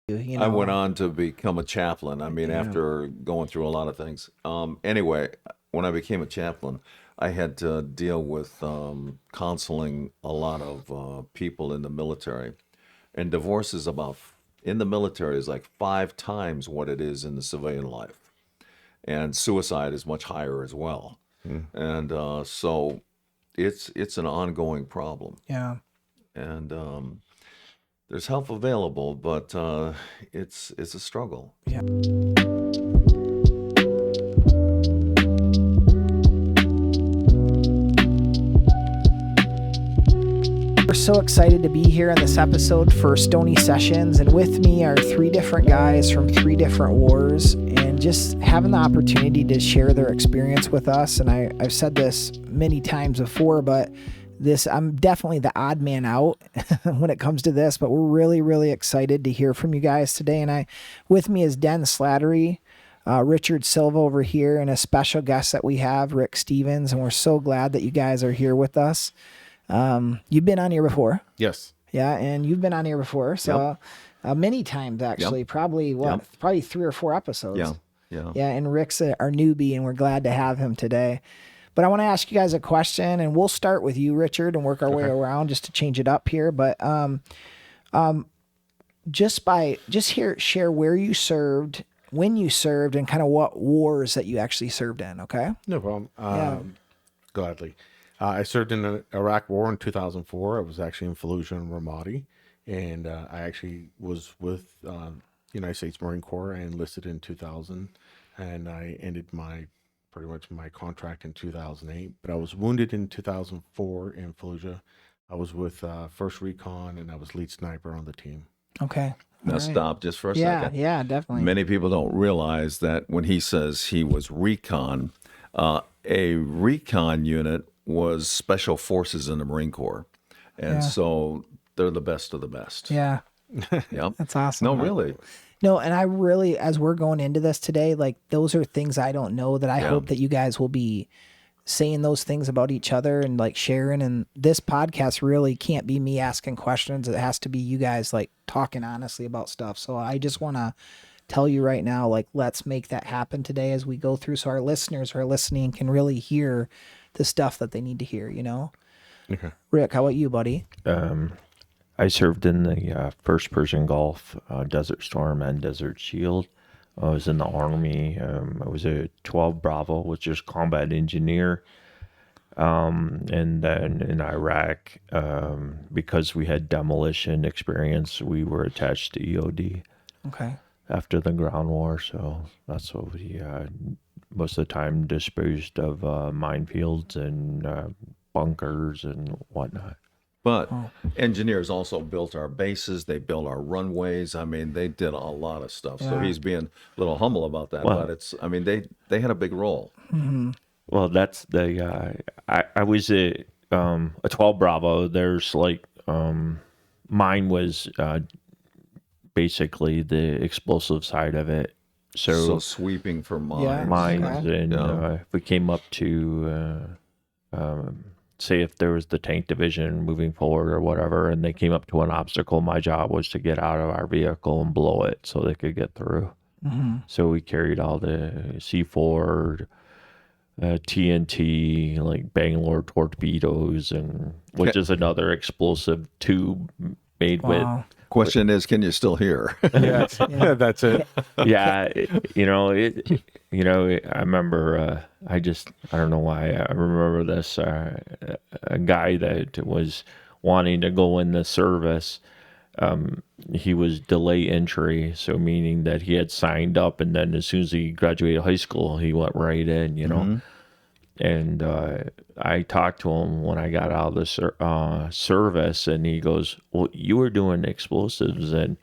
you know. I went on to become a chaplain. I mean, after going through a lot of things. Anyway, when I became a chaplain, I had to deal with counseling a lot of people in the military. And divorce is in the military is like 5 times what it is in the civilian life. And suicide is much higher as well. And so it's an ongoing problem. Yeah. And there's help available, but it's a struggle. Yeah. We're so excited to be here on this episode for Stoney Sessions, and with me are 3 different guys from 3 different wars, and just having the opportunity to share their experience with us. And I've said this many times before, but I'm definitely the odd man out when it comes to this, but we're really, really excited to hear from you guys today. And with me is Den Slattery, Richard Silva over here, and a special guest that we have, Rick Stevens. And we're so glad that you guys are here with us. You've been on here before. Yes. Yeah. And you've been on here before. So many times actually, probably probably 3 or 4 episodes. Yeah. Yeah. And Rick's our newbie, and we're glad to have him today. But I want to ask you guys a question, and we'll start with you, Richard, and work our way around just to change it up here. But share where you served, when you served, and kind of what wars that you actually served in. Okay. No problem. Gladly. I served in the Iraq War in 2004. I was actually in Fallujah and Ramadi, and I actually was with United States Marine Corps. I enlisted in 2000, and I ended pretty much my contract in 2008, but I was wounded in 2004 in Fallujah. I was with 1st Recon, and I was lead sniper on the team. Okay. Now stop just for a second. Yeah, definitely. Many people don't realize that when he says he was recon, a recon unit was special forces in the Marine Corps. And so they're the best of the best. Yeah. Yep. That's awesome. No, really. No, and I really, as we're going into this today, like those are things I don't know that I hope that you guys will be saying those things about each other and like sharing. And this podcast really can't be me asking questions. It has to be you guys like talking honestly about stuff. So I just want to tell you right now, like, let's make that happen today as we go through. So our listeners who are listening can really hear the stuff that they need to hear, you know? Okay. Rick, how about you, buddy? I served in the 1st Persian Gulf, Desert Storm, and Desert Shield. I was in the Army. I was a 12 Bravo, which is combat engineer. And then in Iraq, because we had demolition experience, we were attached to EOD. Okay. After the ground war. So that's what we most of the time disposed of minefields and bunkers and whatnot. But engineers also built our bases. They built our runways. I mean, they did a lot of stuff. So he's being a little humble about that. Well, but they had a big role. Mm-hmm. Well, that's the I was a 12 Bravo. There's like mine was basically the explosive side of it. So sweeping for mines. Mines, and if we came up to say if there was the tank division moving forward or whatever, and they came up to an obstacle, my job was to get out of our vehicle and blow it so they could get through. Mm-hmm. So we carried all the C4, TNT, like Bangalore torpedoes, and which is another explosive tube made with. Question is, can you still hear? That's it. Yeah, I remember. I don't know why I remember this. A guy that was wanting to go in the service. He was delay entry, so meaning that he had signed up, and then as soon as he graduated high school, he went right in. Mm-hmm. And I talked to him when I got out of the service, and he goes, "Well, you were doing explosives and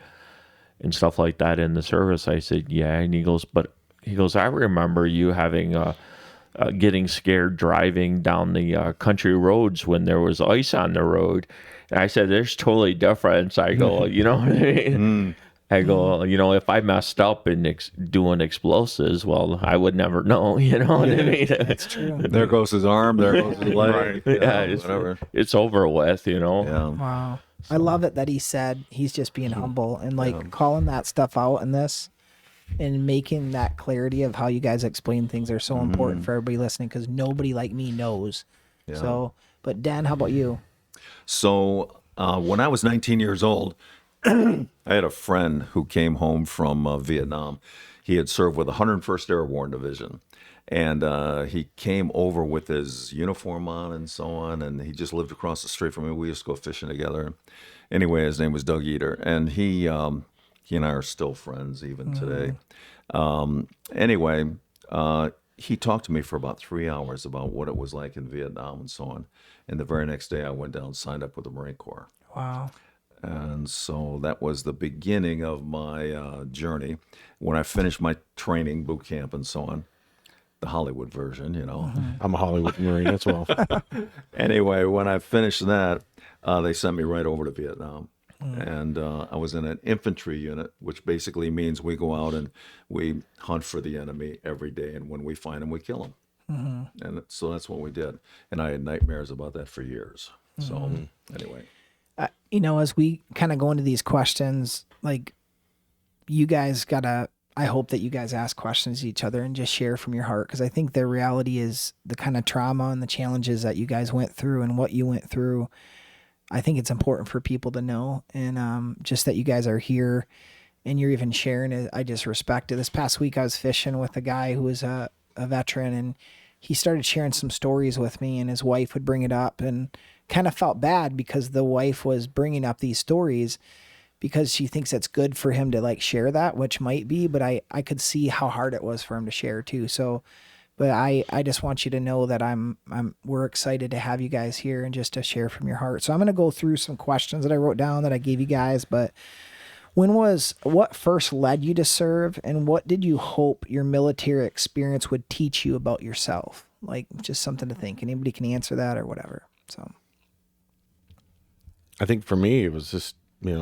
stuff like that in the service." I said, "Yeah." And he goes, "I remember you having getting scared driving down the country roads when there was ice on the road." And I said, "There's totally difference." I go, "You know what I mean?" I go, if I messed up in doing explosives, well, I would never know, what I mean? That's true. There goes his arm, there goes his leg. Right. Whatever. It's over with, Yeah. Wow. I love it that he said he's just being humble and like calling that stuff out in this and making that clarity of how you guys explain things are so important for everybody listening, because nobody like me knows. Yeah. So, but Dan, how about you? So when I was 19 years old, I had a friend who came home from Vietnam. He had served with the 101st Airborne Division. And he came over with his uniform on and so on, and he just lived across the street from me. We used to go fishing together. Anyway, his name was Doug Eater, and he and I are still friends even today. Anyway, he talked to me for about 3 hours about what it was like in Vietnam and so on. And the very next day, I went down and signed up with the Marine Corps. Wow. And so that was the beginning of my journey. When I finished my training, boot camp, and so on, the Hollywood version, you know. I'm a Hollywood Marine as well. Anyway, when I finished that, they sent me right over to Vietnam. And I was in an infantry unit, which basically means we go out and we hunt for the enemy every day. And when we find them, we kill them. And so that's what we did. And I had nightmares about that for years. So anyway. You know, as we kind of go into these questions, like you guys I hope that you guys ask questions to each other and just share from your heart, because I think the reality is the kind of trauma and the challenges that you guys went through and what you went through. I think it's important for people to know, and just that you guys are here and you're even sharing it. I just respect it. This past week I was fishing with a guy who was a veteran, and he started sharing some stories with me, and his wife would bring it up, and kind of felt bad because the wife was bringing up these stories because she thinks it's good for him to like share that, which might be, but I could see how hard it was for him to share too. So, but I just want you to know that we're excited to have you guys here and just to share from your heart. So I'm going to go through some questions that I wrote down that I gave you guys, but what first led you to serve, and what did you hope your military experience would teach you about yourself? Like, just something to think. Anybody can answer that or whatever. So I think for me, it was just,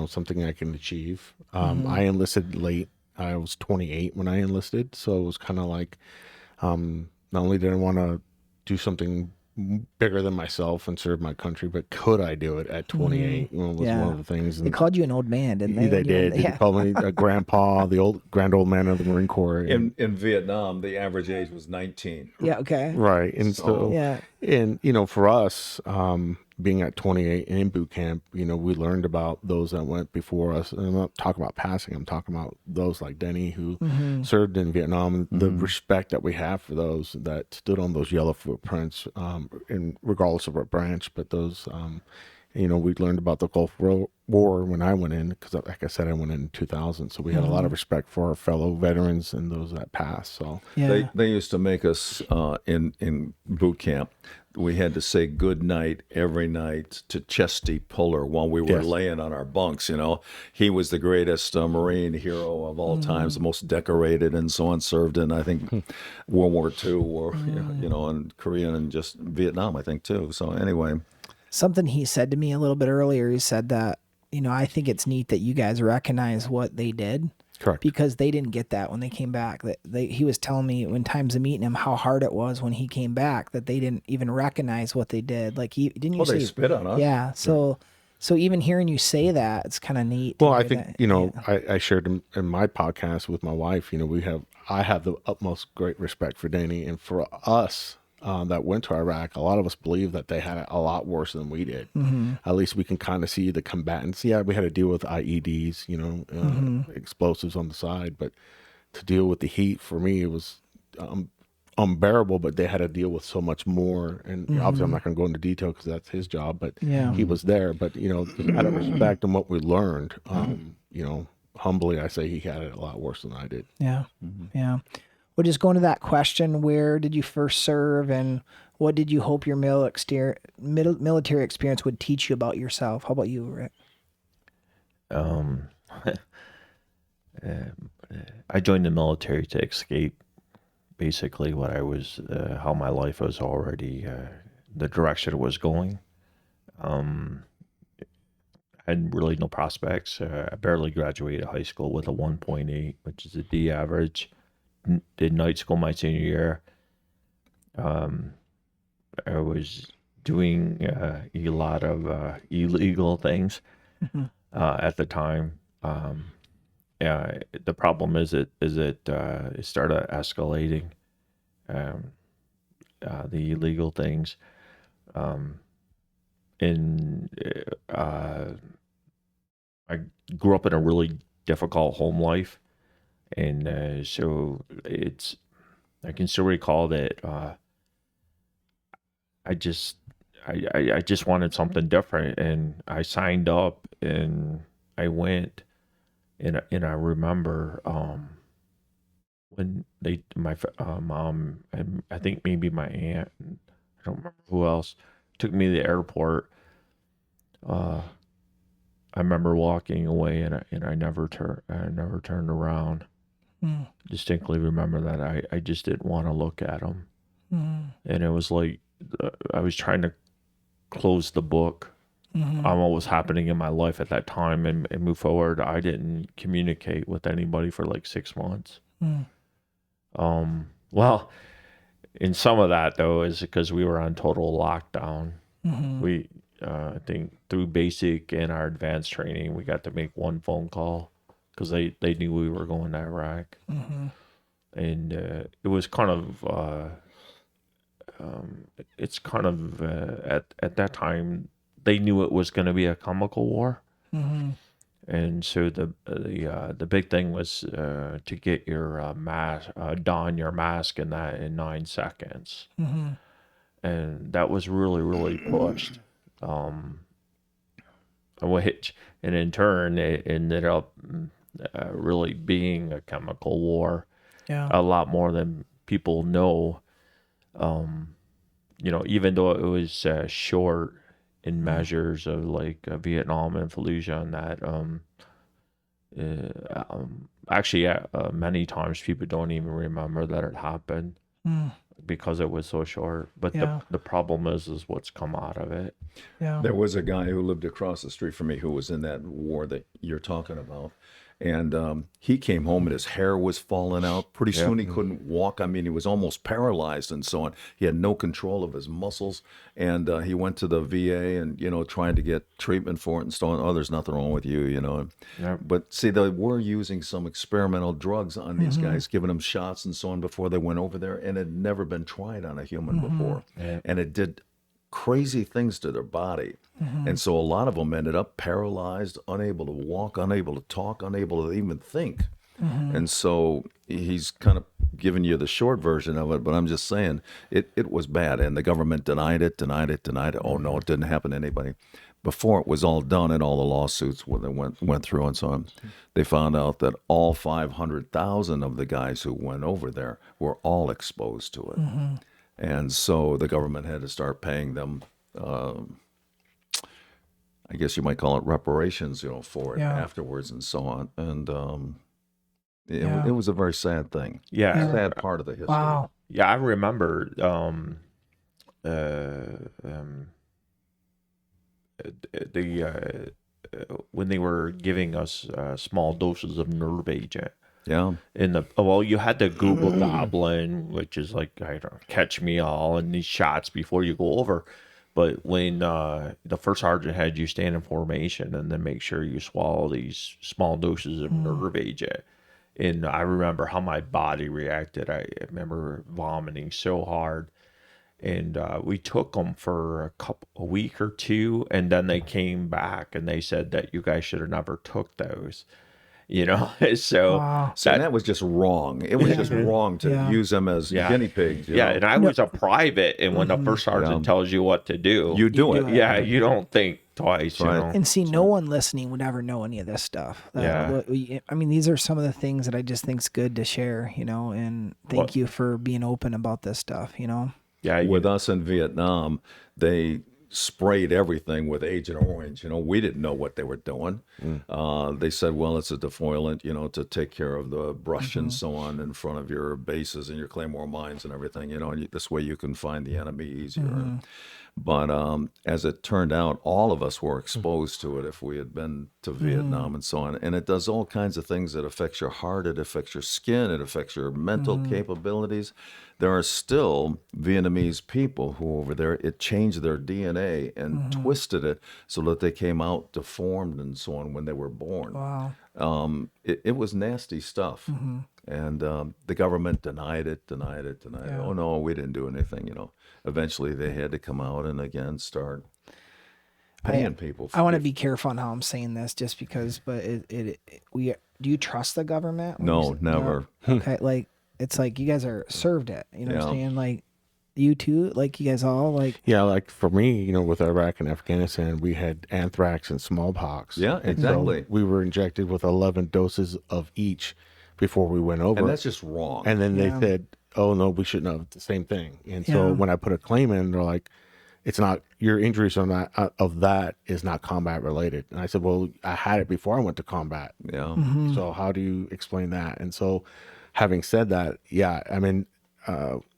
something I can achieve. I enlisted late. I was 28 when I enlisted. So it was kind of like, not only did I want to do something bigger than myself and serve my country, but could I do it at 28? Was one of the things. They called you an old man, didn't they? They did. They called me a grandpa, the grand old man of the Marine Corps. In Vietnam, the average age was 19. Yeah. Okay. Right. And so yeah. And, for us, being at 28 and in boot camp, we learned about those that went before us. And I'm not talking about passing. I'm talking about those like Denny who served in Vietnam, and the respect that we have for those that stood on those yellow footprints, and regardless of what branch, but those, we learned about the Gulf War when I went in, because like I said, I went in 2000. So we had a lot of respect for our fellow veterans and those that passed. So they used to make us in boot camp. We had to say good night every night to Chesty Puller while we were laying on our bunks. He was the greatest Marine hero of all times, the most decorated and so on. Served in, I think, World War II, or and Korean and just Vietnam, I think too. So anyway, something he said to me a little bit earlier. He said that I think it's neat that you guys recognize what they did. Correct. Because they didn't get that when they came back. He was telling me when times of meeting him how hard it was when he came back, that they didn't even recognize what they did. Like didn't you say they spit on us? Yeah. So even hearing you say that, it's kind of neat. Well, I think I shared in my podcast with my wife. I have the utmost great respect for Danny, and for us that went to Iraq, a lot of us believe that they had it a lot worse than we did. At least we can kind of see the combatants. Yeah, we had to deal with IEDs, explosives on the side, but to deal with the heat, for me, it was unbearable. But they had to deal with so much more, and obviously I'm not going to go into detail because that's his job, but he was there. But out of respect and what we learned, humbly I say he had it a lot worse than I did. Yeah. Well, just going to that question, where did you first serve, and what did you hope your military experience would teach you about yourself? How about you, Rick? I joined the military to escape basically what I was, how my life was already, the direction it was going. I had really no prospects. I barely graduated high school with a 1.8, which is a D average. Did night school my senior year. I was doing a lot of illegal things. at the time. Yeah, the problem is it started escalating, um, the illegal things, and I grew up in a really difficult home life, and so I can still recall that I just I just wanted something different, and I signed up and I went, and I remember when my mom and I think maybe my aunt, and I don't remember who else, took me to the airport. I remember walking away, and I never turned around. Distinctly remember that I just didn't want to look at them, and it was like I was trying to close the book on what was happening in my life at that time, and move forward. I didn't communicate with anybody for like 6 months. Well, in some of that though is because we were on total lockdown. We I think through basic and our advanced training, we got to make one phone call because they knew we were going to Iraq, and it was kind of it's kind of at that time they knew it was going to be a chemical war, and so the big thing was to get your mask, don your mask in 9 seconds, and that was really pushed. Which, and in turn, it ended up really being a chemical war, a lot more than people know. Even though it was short in measures of like Vietnam and Fallujah and that, actually, many times people don't even remember that it happened because it was so short. But the problem is what's come out of it. There was a guy who lived across the street from me who was in that war that you're talking about. And he came home and his hair was falling out. Pretty soon he couldn't walk. I mean, he was almost paralyzed and so on. He had no control of his muscles. And he went to the VA and, trying to get treatment for it and so on. Oh, there's nothing wrong with you, But see, they were using some experimental drugs on these guys, giving them shots and so on before they went over there. And it had never been tried on a human before. Yeah. And it did crazy things to their body. And so a lot of them ended up paralyzed, unable to walk, unable to talk, unable to even think. And so he's kind of giving you the short version of it, but I'm just saying it was bad. And the government denied it. Oh, no, it didn't happen to anybody. Before it was all done and all the lawsuits when they went through and so on, they found out that all 500,000 of the guys who went over there were all exposed to it. And so the government had to start paying them, I guess you might call it reparations, for it afterwards and so on. And it was a very sad thing. Yeah. A sad part of the history. Wow. Yeah, I remember when they were giving us small doses of nerve agent. Yeah. You had to Google Goblin, which is like, I don't know, catch me all and these shots before you go over. But when the first sergeant had you stand in formation and then make sure you swallow these small doses of nerve agent. And I remember how my body reacted. I remember vomiting so hard. And we took them for a week or two, and then they came back and they said that you guys should have never took those. So that was just wrong. It was just wrong to use them as guinea pigs. And I was a private, and when the first sergeant tells you what to do, you do it. Yeah, you don't think twice. Right. And see, no one listening would ever know any of this stuff. I mean, these are some of the things that I just think is good to share, and thank you for being open about this stuff, Yeah, with us in Vietnam, they sprayed everything with Agent Orange. We didn't know what they were doing. They said, well, it's a defoliant, to take care of the brush and so on in front of your bases and your claymore mines and everything, and this way you can find the enemy easier. But as it turned out, all of us were exposed to it if we had been to Vietnam and so on. And it does all kinds of things. It affects your heart, it affects your skin, it affects your mental capabilities. There are still Vietnamese people who over there, it changed their DNA and twisted it so that they came out deformed and so on when they were born. Wow. It was nasty stuff. And the government denied it. Yeah. Oh, no, we didn't do anything, Eventually they had to come out and again start paying people. I want to be careful on how I'm saying this, just because. But do you trust the government? when No, you say- never. Okay, like it's like you guys are served it. You know what I'm Yeah. saying? Like you too, like you guys all like. Yeah, like for me, with Iraq and Afghanistan, we had anthrax and smallpox. Yeah, And exactly. so we were injected with 11 doses of each before we went over. And that's just wrong. And then Yeah. they said, "Oh no, we shouldn't have." The same thing. And so Yeah. when I put a claim in, they're like, "It's not your injuries on that of that is not combat related." And I said, "Well, I had it before I went to combat. Yeah. So how do you explain that?" And so, having said that, yeah, I mean,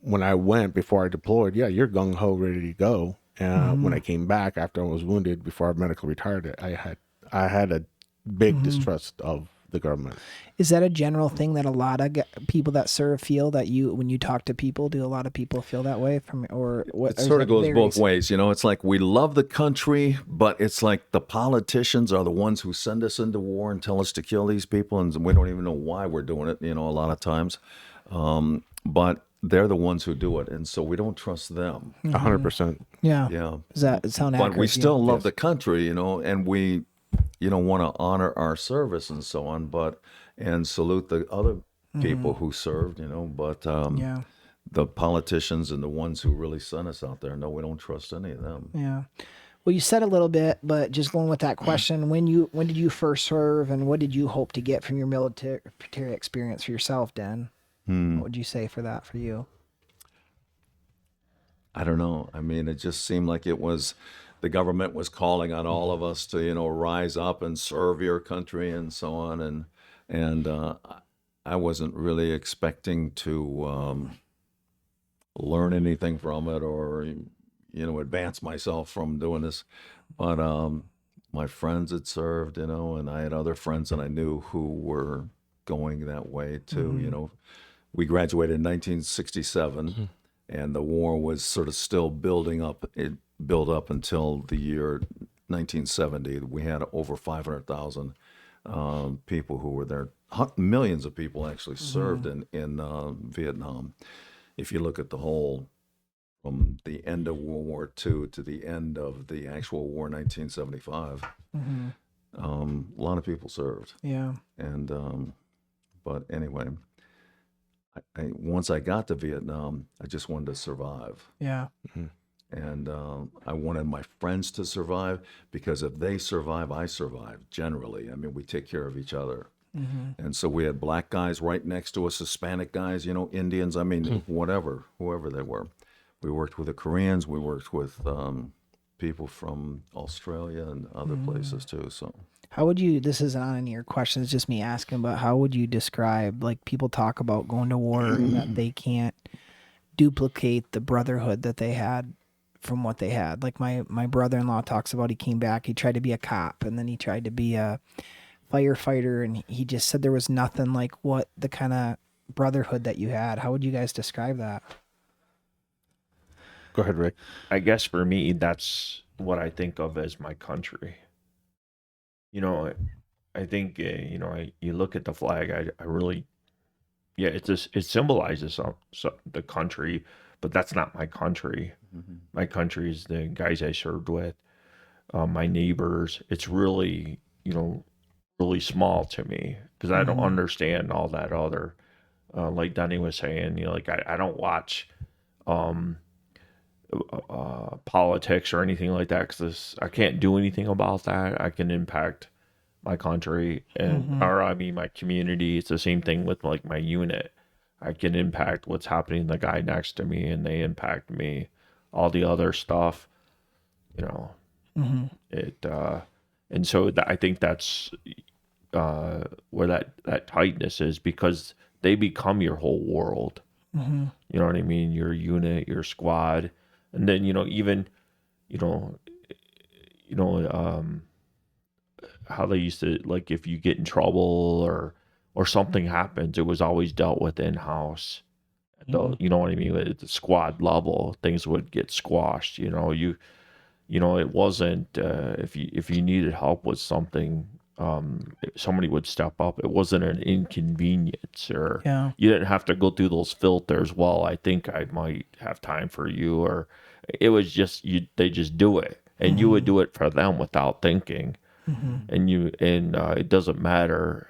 when I went before I deployed, yeah, you're gung ho, ready to go. When I came back after I was wounded, before I medically retired, I had a big distrust of the government. Is that a general thing that a lot of people that serve feel, that when you talk to people, do a lot of people feel that way or what? It sort of goes both ways. It's like we love the country, but it's like the politicians are the ones who send us into war and tell us to kill these people, and we don't even know why we're doing it, a lot of times. But they're the ones who do it, and so we don't trust them. 100%. Yeah. Yeah. Does that sound accurate? But we still love Yes. the country, and we, want to honor our service and so on, and salute the other people who served, but Yeah. the politicians and the ones who really sent us out there, no, we don't trust any of them. Yeah. Well, you said a little bit, but just going with that question, when did you first serve, and what did you hope to get from your military experience for yourself, Den? What would you say for that for you? I don't know. I mean, it just seemed like the government was calling on all of us to, rise up and serve your country and so on. And I wasn't really expecting to learn anything from it or, advance myself from doing this. But my friends had served, and I had other friends that I knew who were going that way too. We graduated in 1967. And the war was sort of still building up. It built up until the year 1970. We had over 500,000 people who were there. Millions of people actually served in Vietnam. If you look at the whole, from the end of World War II to the end of the actual war, 1975, a lot of people served. Yeah. And but anyway. Once I got to Vietnam, I just wanted to survive. Yeah. And I wanted my friends to survive, because if they survive, I survive, generally. I mean, we take care of each other. And so we had black guys right next to us, Hispanic guys, Indians, I mean, whoever they were. We worked with the Koreans. We worked with people from Australia and other places too. So. How would you, this isn't on any of your questions, just me asking, but how would you describe, like, people talk about going to war and that they can't duplicate the brotherhood that they had from what they had? Like my brother-in-law talks about, he came back, he tried to be a cop, and then he tried to be a firefighter, and he just said there was nothing like what the kind of brotherhood that you had. How would you guys describe that? Go ahead, Rick. I guess for me, that's what I think of as my country. I think, you look at the flag, I really, yeah, it symbolizes the country, but that's not my country. My country is the guys I served with, my neighbors. It's really, really small to me, because I don't understand all that other, like Danny was saying, like I don't watch politics or anything like that, because I can't do anything about that. I can impact my country or my community. It's the same thing with like my unit. I can impact what's happening to the guy next to me, and they impact me. All the other stuff, it and so I think that's where that tightness is, because they become your whole world. You know what I mean? Your unit, your squad. And then, even you know, you know, how they used to, like, if you get in trouble or something happens, it was always dealt with in house. You know what I mean? At the squad level, things would get squashed. You know, it wasn't if you needed help with something, somebody would step up. It wasn't an inconvenience, or Yeah. you didn't have to go through those filters. Well, I think I might have time for you, or it was just they just do it, and you would do it for them without thinking. And it doesn't matter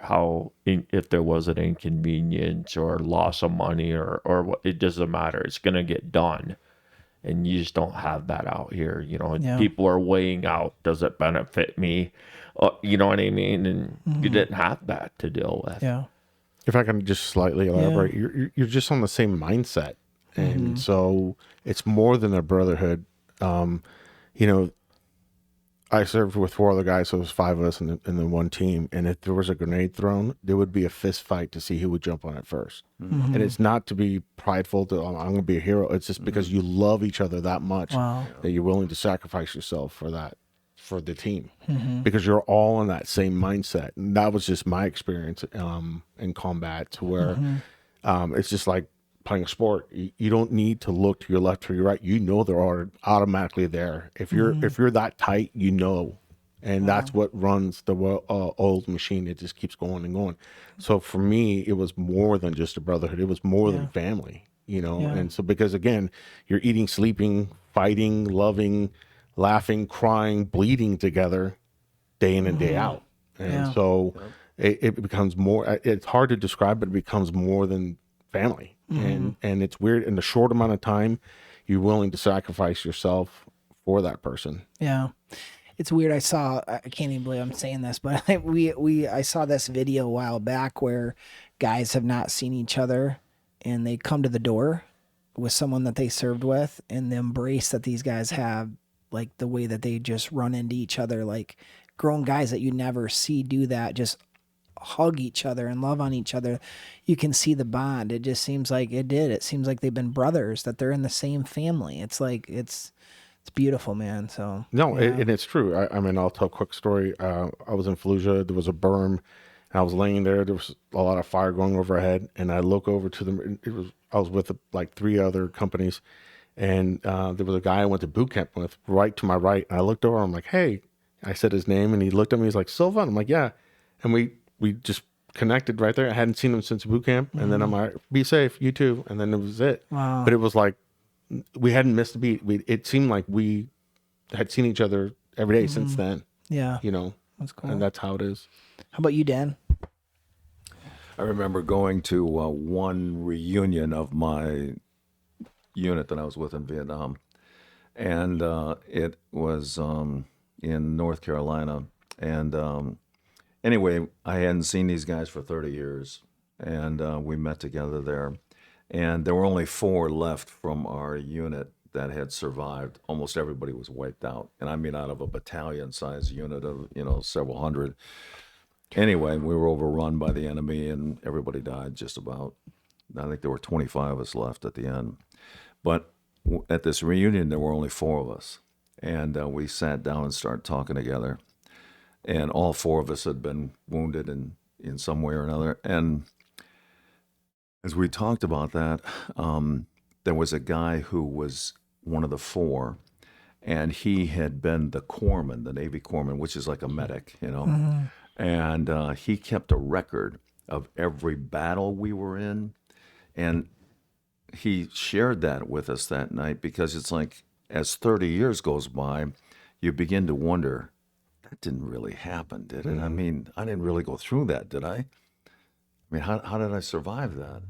if there was an inconvenience or loss of money or what, it doesn't matter. It's gonna get done. And you just don't have that out here, Yeah. People are weighing out, does it benefit me? You know what I mean? And you didn't have that to deal with. Yeah. If I can just slightly elaborate, you're just on the same mindset, and so it's more than a brotherhood. You know, I served with 4 other guys, so it was 5 of us in the one team. And if there was a grenade thrown, there would be a fist fight to see who would jump on it first. And it's not to be prideful to, I'm going to be a hero. It's just because you love each other that much Wow. that you're willing to sacrifice yourself for the team, because you're all in that same mindset. And that was just my experience in combat, to where it's just like playing a sport. You don't need to look to your left or your right. They're automatically there. If you're that tight, and that's what runs the old machine. It just keeps going and going. So for me, it was more than just a brotherhood. It was more than family, And so, because again, you're eating, sleeping, fighting, loving, laughing, crying, bleeding together day in and day out. And so it becomes more, it's hard to describe, but it becomes more than family. And it's weird. In a short amount of time, you're willing to sacrifice yourself for that person. Yeah. It's weird. I can't even believe I'm saying this, but I saw this video a while back where guys have not seen each other and they come to the door with someone that they served with, and the embrace that these guys have, like the way that they just run into each other, like grown guys that you never see do that, just hug each other and love on each other. You can see the bond. It just seems like it seems like they've been brothers, that they're in the same family. It's like, it's beautiful, man. So no, and it's true. I mean, I'll tell a quick story. I was in Fallujah. There was a berm, and I was laying there. There was a lot of fire going overhead, and I look over to them. I was with like 3 other companies, and there was a guy I went to boot camp with right to my right. And I looked over. I'm like, hey. I said his name, and he looked at me. He's like, Sylvan. I'm like, yeah. And we just connected right there. I hadn't seen him since boot camp. And then I'm like, be safe, you too. And then it was it. Wow. But it was like, we hadn't missed a beat. It seemed like we had seen each other every day since then. Yeah. That's cool. And that's how it is. How about you, Dan? I remember going to one reunion of my unit that I was with in Vietnam. And it was in North Carolina. And anyway, I hadn't seen these guys for 30 years, and we met together there. And there were only 4 left from our unit that had survived. Almost everybody was wiped out. And I mean, out of a battalion-sized unit of, several hundred. Anyway, we were overrun by the enemy, and everybody died just about. I think there were 25 of us left at the end. But at this reunion, there were only 4 of us. And we sat down and started talking together. And all 4 of us had been wounded in some way or another. And as we talked about that, there was a guy who was one of the 4, and he had been the corpsman, the Navy corpsman, which is like a medic, And he kept a record of every battle we were in. And he shared that with us that night, because it's like, as 30 years goes by, you begin to wonder, that didn't really happen, did it? I mean, I didn't really go through that, did I? I mean, how did I survive that?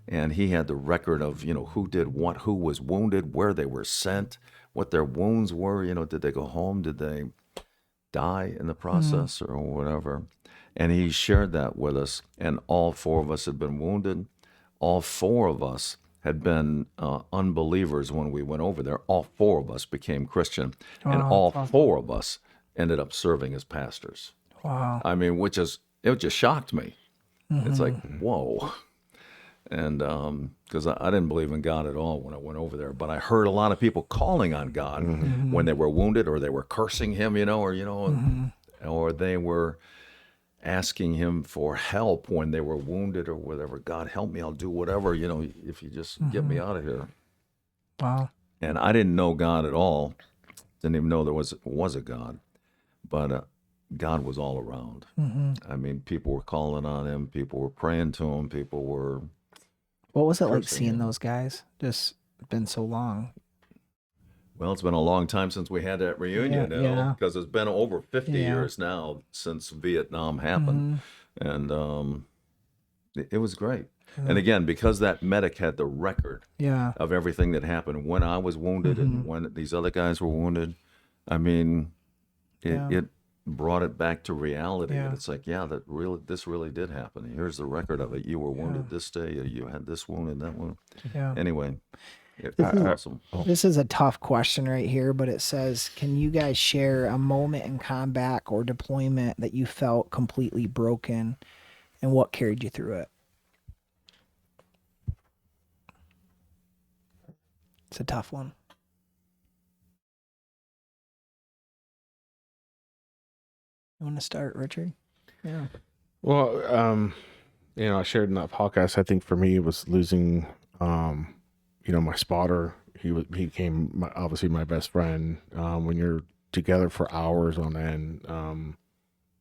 And he had the record of, who did what, who was wounded, where they were sent, what their wounds were. Did they go home? Did they die in the process or whatever? And he shared that with us. And all 4 of us had been wounded. All 4 of us had been unbelievers when we went over there. All 4 of us became Christian. And all 4 of us ended up serving as pastors. Wow. I mean, it just shocked me. It's like, whoa. And because I didn't believe in God at all when I went over there, but I heard a lot of people calling on God when they were wounded, or they were cursing him, or they were asking him for help when they were wounded or whatever. God, help me, I'll do whatever, if you just get me out of here. Wow. And I didn't know God at all. Didn't even know there was a God, but God was all around. I mean, people were calling on him, people were praying to him, people were. What was it like Cursing seeing him. those guys? Just been so long. Well, it's been a long time since we had that reunion, Yeah. because it's been over 50 Yeah. years now since Vietnam happened, and it was great. And again, because that medic had the record Yeah. of everything that happened when I was wounded and when these other guys were wounded, I mean, it brought it back to reality. Yeah. And it's like, this really did happen. Here's the record of it. You were wounded this day. You had this wound and that one. Yeah. Anyway, it was awesome. This is a tough question right here, but it says, can you guys share a moment in combat or deployment that you felt completely broken and what carried you through it? It's a tough one. You want to start, Richard? Yeah. Well, I shared in that podcast. I think for me, it was losing, my spotter. He became obviously my best friend. When you're together for hours on end,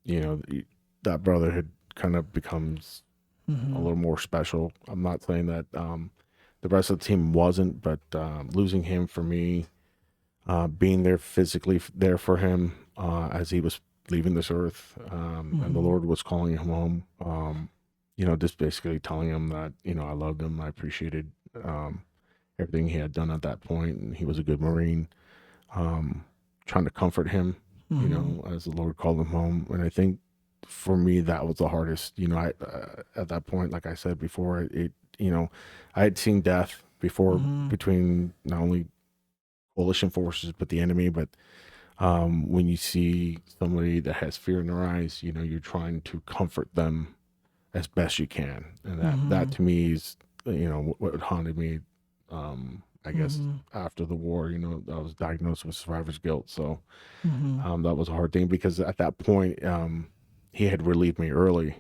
that brotherhood kind of becomes a little more special. I'm not saying that the rest of the team wasn't, but losing him for me, being there physically there for him as he was leaving this earth, and the Lord was calling him home. Just basically telling him that I loved him, I appreciated everything he had done at that point, and he was a good Marine. Trying to comfort him, as the Lord called him home, and I think for me that was the hardest. I at that point, like I said before, I had seen death before between not only coalition forces but the enemy, but when you see somebody that has fear in their eyes, you're trying to comfort them as best you can, and that to me is what haunted me. I guess after the war, I was diagnosed with survivor's guilt, so that was a hard thing, because at that point he had relieved me early,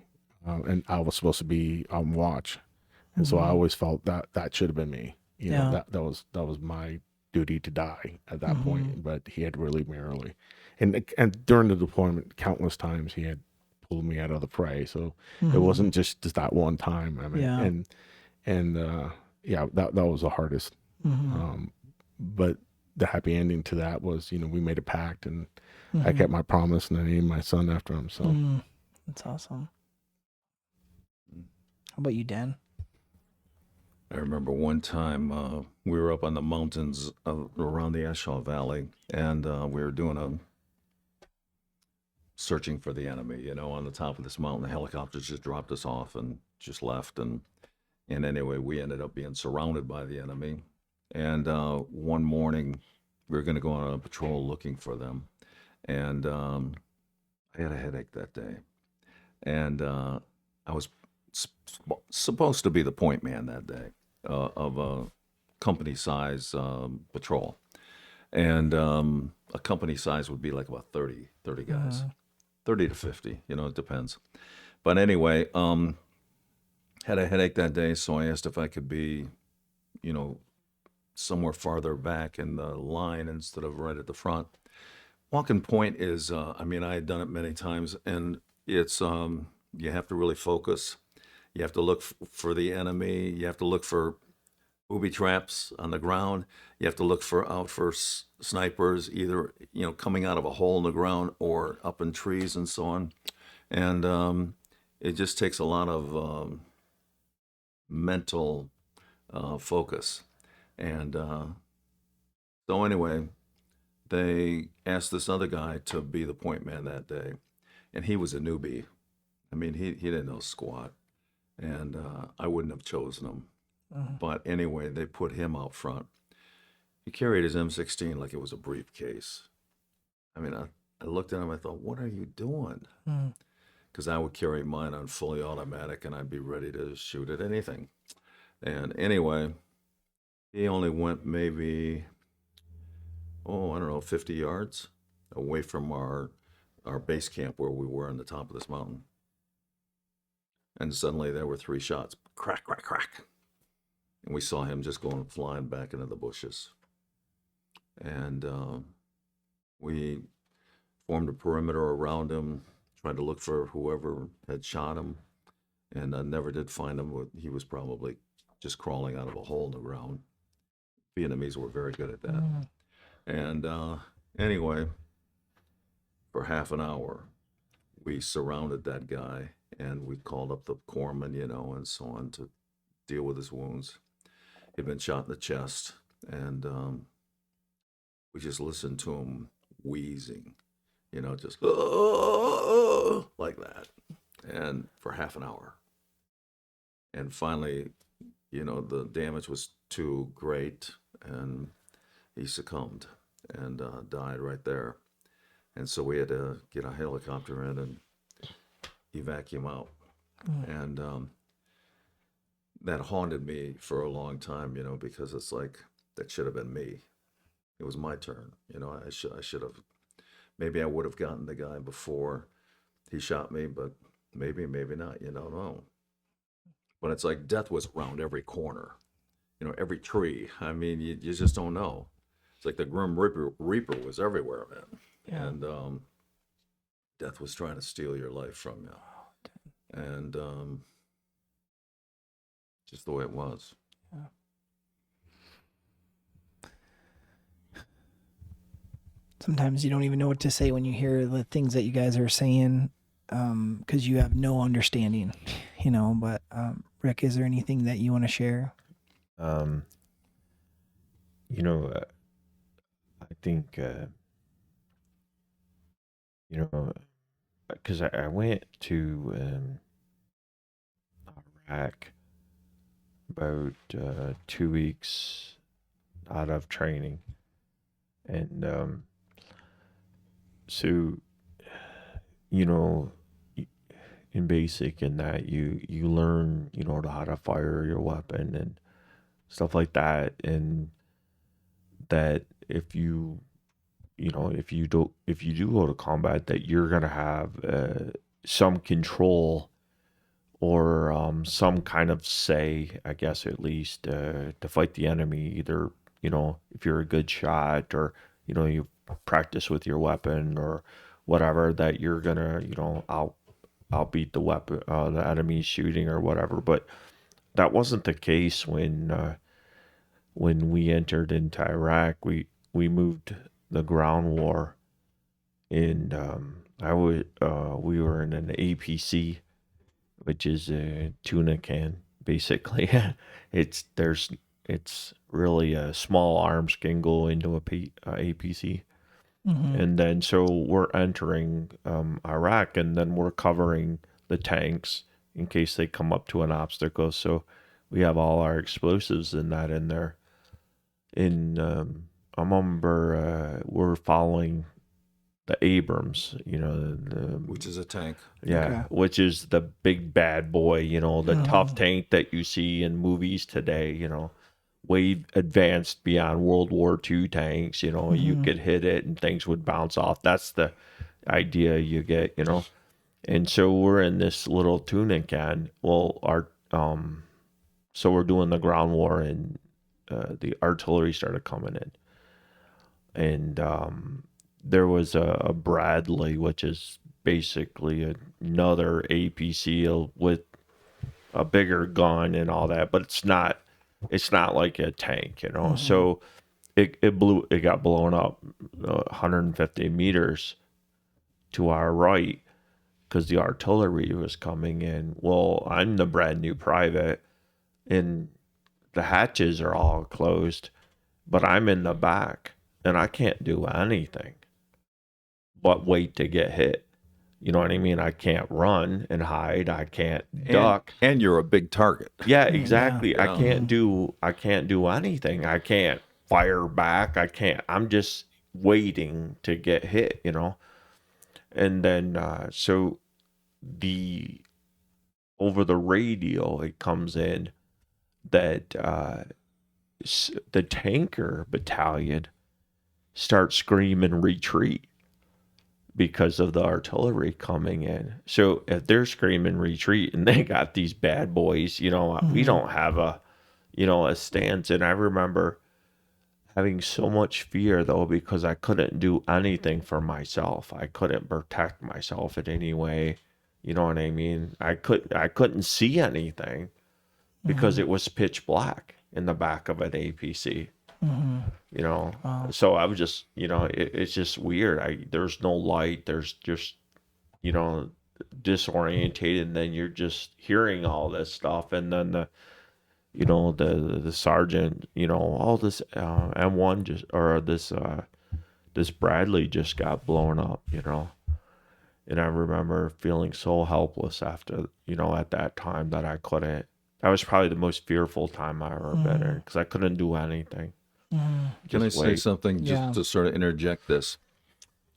and I was supposed to be on watch, and so I always felt that should have been me. That was my duty to die at that point, but he had relieved me early, and during the deployment, countless times he had pulled me out of the fray. So it wasn't just that one time. I mean, that was the hardest. But the happy ending to that was, we made a pact, and I kept my promise, and I named my son after him. So that's awesome. How about you, Dan? I remember one time we were up on the mountains around the Ashaw Valley, and we were doing searching for the enemy, on the top of this mountain. The helicopters just dropped us off and just left. And anyway, we ended up being surrounded by the enemy. And one morning, we were going to go on a patrol looking for them. And I had a headache that day. And I was supposed to be the point man that day of a company size patrol. And a company size would be like about 30 guys, 30 to 50, it depends. But anyway, had a headache that day, so I asked if I could be, somewhere farther back in the line instead of right at the front. Walking point is, I had done it many times, and it's, you have to really focus. You have to look for the enemy. You have to look for booby traps on the ground. You have to look out for snipers, either coming out of a hole in the ground or up in trees and so on. And it just takes a lot of mental focus. And so anyway, they asked this other guy to be the point man that day, and he was a newbie. He didn't know squat, and I wouldn't have chosen him. But anyway, they put him out front. He carried his M16 like it was a briefcase. I looked at him, I thought, what are you doing? Because I would carry mine on fully automatic, and I'd be ready to shoot at anything. And anyway, he only went maybe, I don't know, 50 yards away from our base camp where we were on the top of this mountain. And suddenly there were 3 shots. Crack, crack, crack. And we saw him just going flying back into the bushes. And we formed a perimeter around him, tried to look for whoever had shot him, and never did find him. He was probably just crawling out of a hole in the ground. Vietnamese were very good at that. And anyway, for half an hour, we surrounded that guy, and we called up the corpsman, and so on, to deal with his wounds. He'd been shot in the chest, and we just listened to him wheezing, just like that, and for half an hour. And finally, the damage was too great, and he succumbed and died right there. And so we had to get a helicopter in and evac him out. And that haunted me for a long time, because it's like, that should have been me. It was my turn. I should have, maybe I would have gotten the guy before he shot me, but maybe not, you don't know. But it's like death was around every corner, every tree. I mean, you just don't know. It's like the Grim Reaper was everywhere, man. Yeah. And death was trying to steal your life from you. And just the way it was. Yeah. Sometimes you don't even know what to say when you hear the things that you guys are saying, because you have no understanding, but Rick, is there anything that you want to share? I think, because I went to Iraq about 2 weeks out of training. And so, in basic, in that you learn, how to fire your weapon and stuff like that. And that if you do go to combat, that you're going to have some control or some kind of say, I guess, at least, to fight the enemy. Either, if you're a good shot, or, you practice with your weapon or whatever, that you're going to, outbeat the weapon, the enemy's shooting or whatever. But that wasn't the case when we entered into Iraq. We moved the ground war, and we were in an APC, which is a tuna can, basically. It's really a small arms can go into a APC. Mm-hmm. And then so we're entering Iraq, and then we're covering the tanks in case they come up to an obstacle. So we have all our explosives in there. And I remember we're following the Abrams, which is a tank. Yeah, okay. Which is the big bad boy, the tough tank that you see in movies today, way advanced beyond World War II tanks. You could hit it and things would bounce off. That's the idea you get, And so we're in this little tuna can. Well, so we're doing the ground war, and the artillery started coming in, and there was a Bradley, which is basically another APC with a bigger gun and all that, but it's not like a tank, Mm-hmm. So it got blown up 150 meters to our right because the artillery was coming in. Well, I'm the brand new private, and the hatches are all closed, but I'm in the back, and I can't do anything but wait to get hit. You know what I mean? I can't run and hide. I can't duck. And you're a big target. Yeah, exactly. Yeah. I can't do anything. I can't fire back. I'm just waiting to get hit, And then so over the radio it comes in that the tanker battalion start screaming retreat because of the artillery coming in. So if they're screaming retreat and they got these bad boys, we don't have a stance. And I remember having so much fear though, because I couldn't do anything for myself. I couldn't protect myself in any way. You know what I mean? I couldn't see anything because it was pitch black in the back of an APC. So I was just, it's just weird. There's no light. There's just, disorientated. And then you're just hearing all this stuff. And then the sergeant, all this M1 just, or this Bradley just got blown up, And I remember feeling so helpless after, at that time that was probably the most fearful time I ever been in, because I couldn't do anything. Can I say something just to sort of interject this?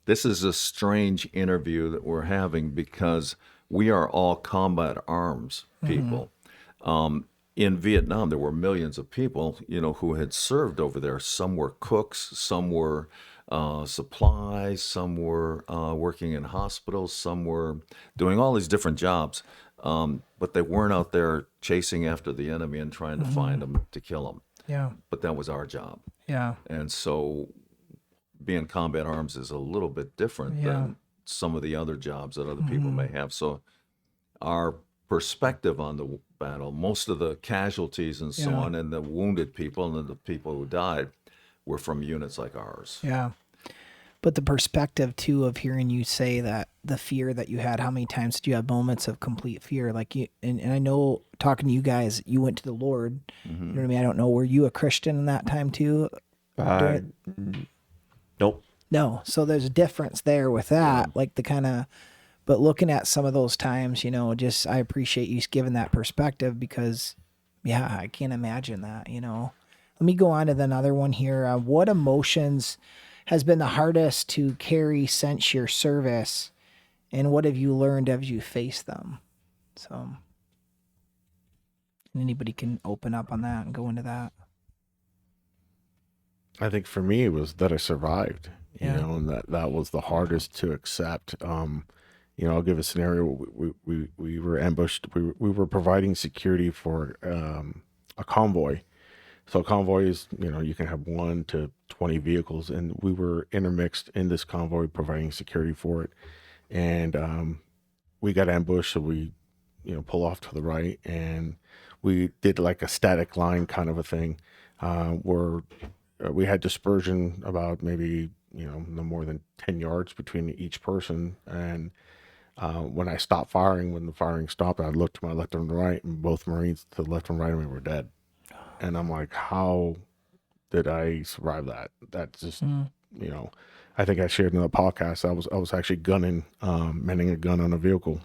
This is a strange interview that we're having because we are all combat arms people. In Vietnam, there were millions of people, who had served over there. Some were cooks, some were supplies, some were working in hospitals, some were doing all these different jobs. But they weren't out there chasing after the enemy and trying to find them to kill them. Yeah. But that was our job. Yeah. And so being combat arms is a little bit different than some of the other jobs that other people may have. So our perspective on the battle, most of the casualties and so on, and the wounded people and the people who died were from units like ours. Yeah. But the perspective too of hearing you say that the fear that you had, how many times did you have moments of complete fear? Like and I know talking to you guys, you went to the Lord. You know what I mean? I don't know. Were you a Christian in that time too? Nope. No. So there's a difference there with that. Like but looking at some of those times, I appreciate you giving that perspective because I can't imagine that, Let me go on to another one here. What emotions has been the hardest to carry since your service, and what have you learned as you face them? So anybody can open up on that and go into that. I think for me, it was that I survived, and that was the hardest to accept. I'll give a scenario. We were ambushed. We were providing security for a convoy. So a convoy is, you can have 1 to 20 vehicles, and we were intermixed in this convoy providing security for it. And we got ambushed, so we, pull off to the right, and we did like a static line kind of a thing, where we had dispersion about maybe, no more than 10 yards between each person. And when I stopped firing, when the firing stopped, I looked to my left and right, and both Marines to the left and right of me were dead. And I'm like, how did I survive that? That's just, I think I shared in the podcast. I was actually gunning, manning a gun on a vehicle,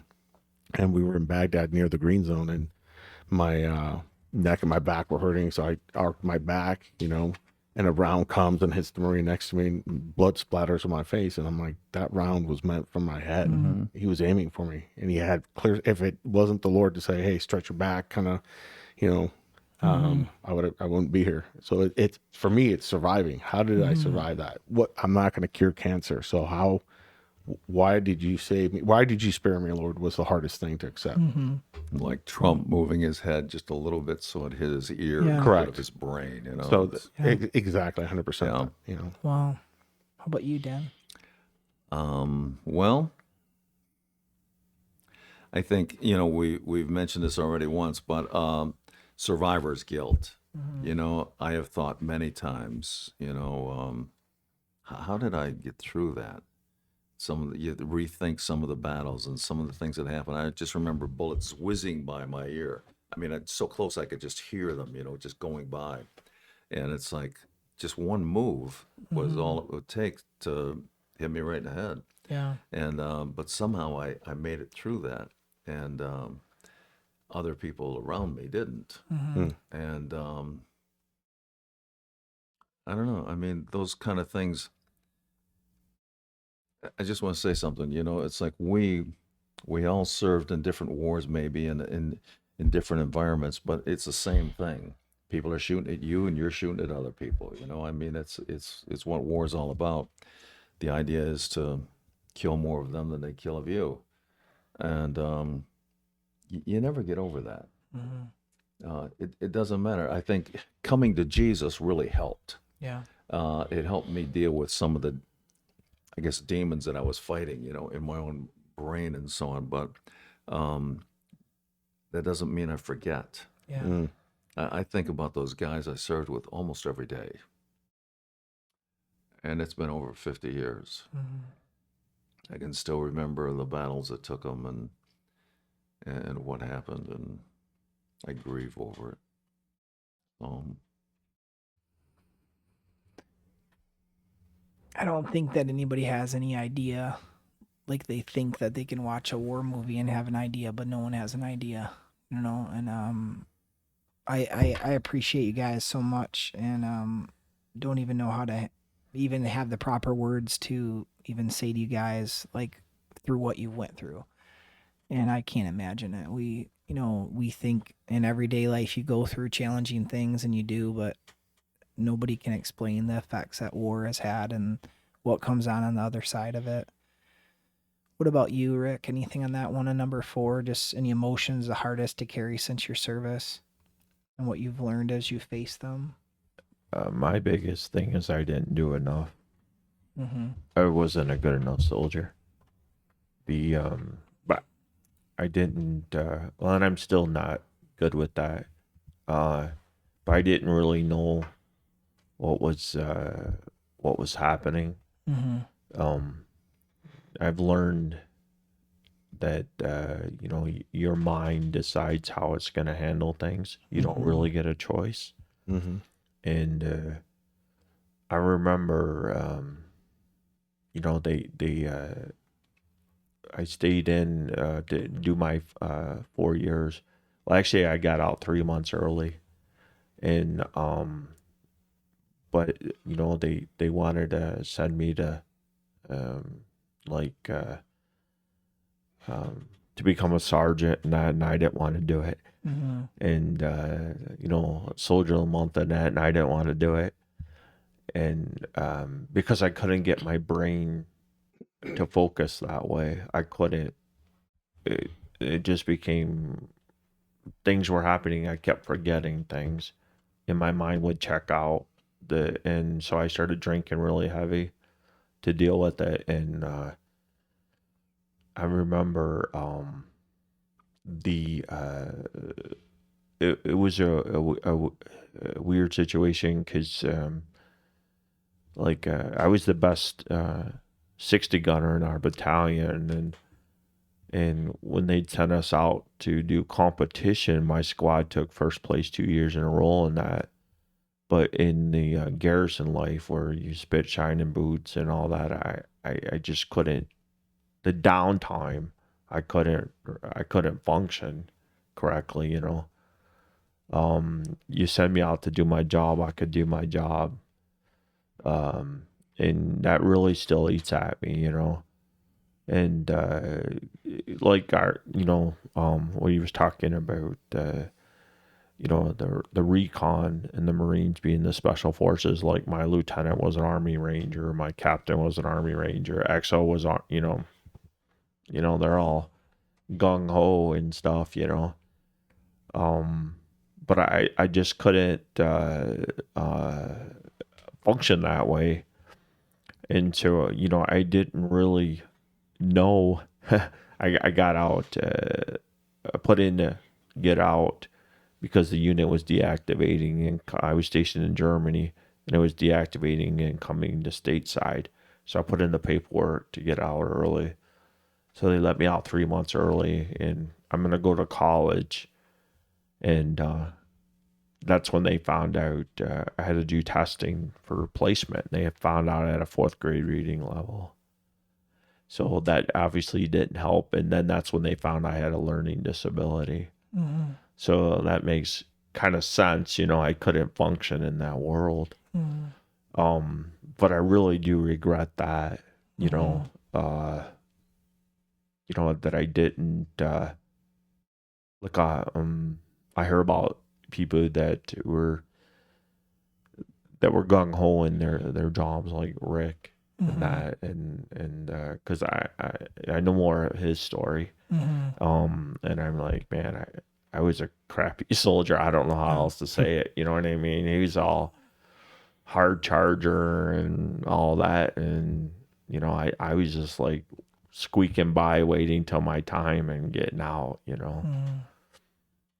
and we were in Baghdad near the green zone, and my neck and my back were hurting. So I arced my back, and a round comes and hits the Marine next to me, and blood splatters on my face. And I'm like, that round was meant for my head. He was aiming for me, and he had clear, if it wasn't the Lord to say, hey, stretch your back, kind of, I wouldn't be here. So it's for me, it's surviving. How did I survive that? I'm not going to cure cancer. So why did you save me? Why did you spare me, Lord? Was the hardest thing to accept. Like Trump moving his head just a little bit so it hit his ear Yeah. instead Correct. of his brain. So exactly 100%. Wow. How about you, Dan? Well, I think we've mentioned this already once, but survivor's guilt. I have thought many times, how did I get through that? You rethink some of the battles and some of the things that happened. I just remember bullets whizzing by my ear. I mean, it's so close I could just hear them, just going by. And it's like just one move was all it would take to hit me right in the head. Yeah. And but somehow I made it through that, and other people around me didn't. And I don't know. I mean, those kind of things. I just want to say something. It's like we all served in different wars, maybe, and in different environments, but it's the same thing. People are shooting at you, and you're shooting at other people. You know, I mean, it's what war is all about. The idea is to kill more of them than they kill of you, and you never get over that. It doesn't matter. I think coming to Jesus really helped. Yeah. It helped me deal with some of the, I guess, demons that I was fighting, in my own brain and so on. But that doesn't mean I forget. Yeah. I think about those guys I served with almost every day. And it's been over 50 years. I can still remember the battles that took them and what happened, and I grieve over it. I don't think that anybody has any idea. Like, they think that they can watch a war movie and have an idea, but no one has an idea, And I appreciate you guys so much, and don't even know how to even have the proper words to even say to you guys, like, through what you went through. And I can't imagine it. We think in everyday life you go through challenging things, and you do, but nobody can explain the effects that war has had and what comes on the other side of it. What about you, Rick? Anything on that one on number 4? Just any emotions the hardest to carry since your service, and what you've learned as you face them? My biggest thing is I didn't do enough. Mm-hmm. I wasn't a good enough soldier. But I didn't. Well, and I'm still not good with that. But I didn't really know what was happening. Mm-hmm. I've learned that your mind decides how it's going to handle things. You don't really get a choice. And I remember, I stayed in to do my 4 years. Well, actually, I got out 3 months early, and but they wanted to send me to to become a sergeant, and I didn't want to do it. And soldier of the month and that, and I didn't want to do it. And because I couldn't get my brain to focus that way, I couldn't. It just became, things were happening. I kept forgetting things, and my mind would check out. And so I started drinking really heavy to deal with it. And I remember it was a weird situation, because I was the best 60 gunner in our battalion, and when they'd sent us out to do competition, my squad took first place 2 years in a row in that. But in the garrison life, where you spit shining boots and all that, I just couldn't. The downtime, I couldn't function correctly. You send me out to do my job, I could do my job, and that really still eats at me. And like what he was talking about, the recon and the Marines being the special forces. Like, my lieutenant was an Army Ranger, my captain was an Army Ranger, XO was they're all gung ho and stuff. But I just couldn't function that way. And so, I didn't really know. I got out, put in to get out, because the unit was deactivating, and I was stationed in Germany, and it was deactivating and coming to stateside. So I put in the paperwork to get out early. So they let me out 3 months early, and I'm going to go to college. And that's when they found out I had to do testing for placement. They had found out I had a 4th grade reading level. So that obviously didn't help. And then that's when they found I had a learning disability. So that makes kind of sense. I couldn't function in that world. But I really do regret that, that I didn't like I heard about people that were gung ho in their jobs, like Rick and that, and because I know more of his story, and I'm like, man, I was a crappy soldier. I don't know how else to say it. You know what I mean? He was all hard charger and all that, and you know, I was just like squeaking by, waiting till my time and getting out. You know,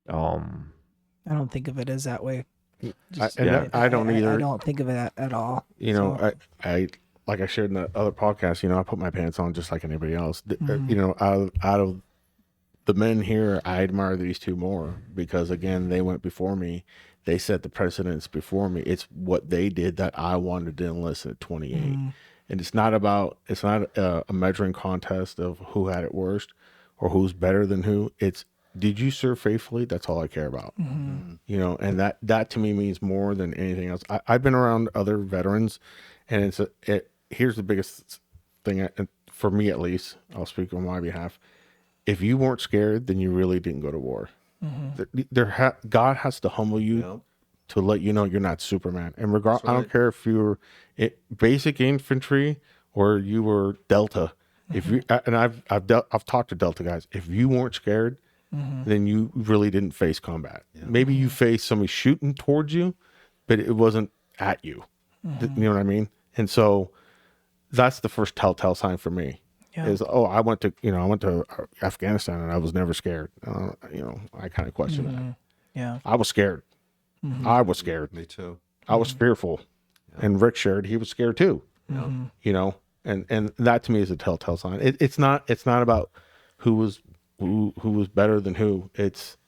I don't think of it as that way. I don't either. I don't think of it at all. You know, I like I shared in the other podcast, you know, I put my pants on just like anybody else. You know, out of the men here, I admire these two more because, again, they went before me. They set the precedence before me. It's what they did that I wanted to enlist at 28. And it's not a measuring contest of who had it worst or who's better than who. It's, did you serve faithfully? That's all I care about. You know, and that to me means more than anything else. I've been around other veterans, and here's the biggest thing, for me at least, I'll speak on my behalf. If you weren't scared, then you really didn't go to war. God has to humble you to let you know you're not Superman. And I don't care if you were basic infantry or you were Delta. If you and I've talked to Delta guys. If you weren't scared, then you really didn't face combat. Maybe you faced somebody shooting towards you, but it wasn't at you. You know what I mean? And so that's the first telltale sign for me. Is, I went to Afghanistan and I was never scared. You know, I kind of question that. Yeah, I was scared. I was scared. Me too. I was fearful, and Rick shared he was scared too. You know, and that to me is a telltale sign. It's not about who was better than who. It's,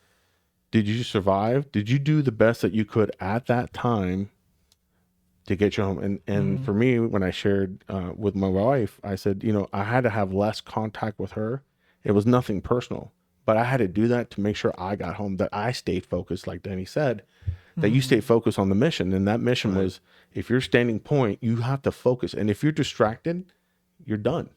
did you survive? Did you do the best that you could at that time to get you home? And for me, when I shared with my wife, I said, you know, I had to have less contact with her. It was nothing personal, but I had to do that to make sure I got home, that I stayed focused, like Danny said, that you stay focused on the mission. And that mission was, if you're standing point, you have to focus. And if you're distracted, you're done.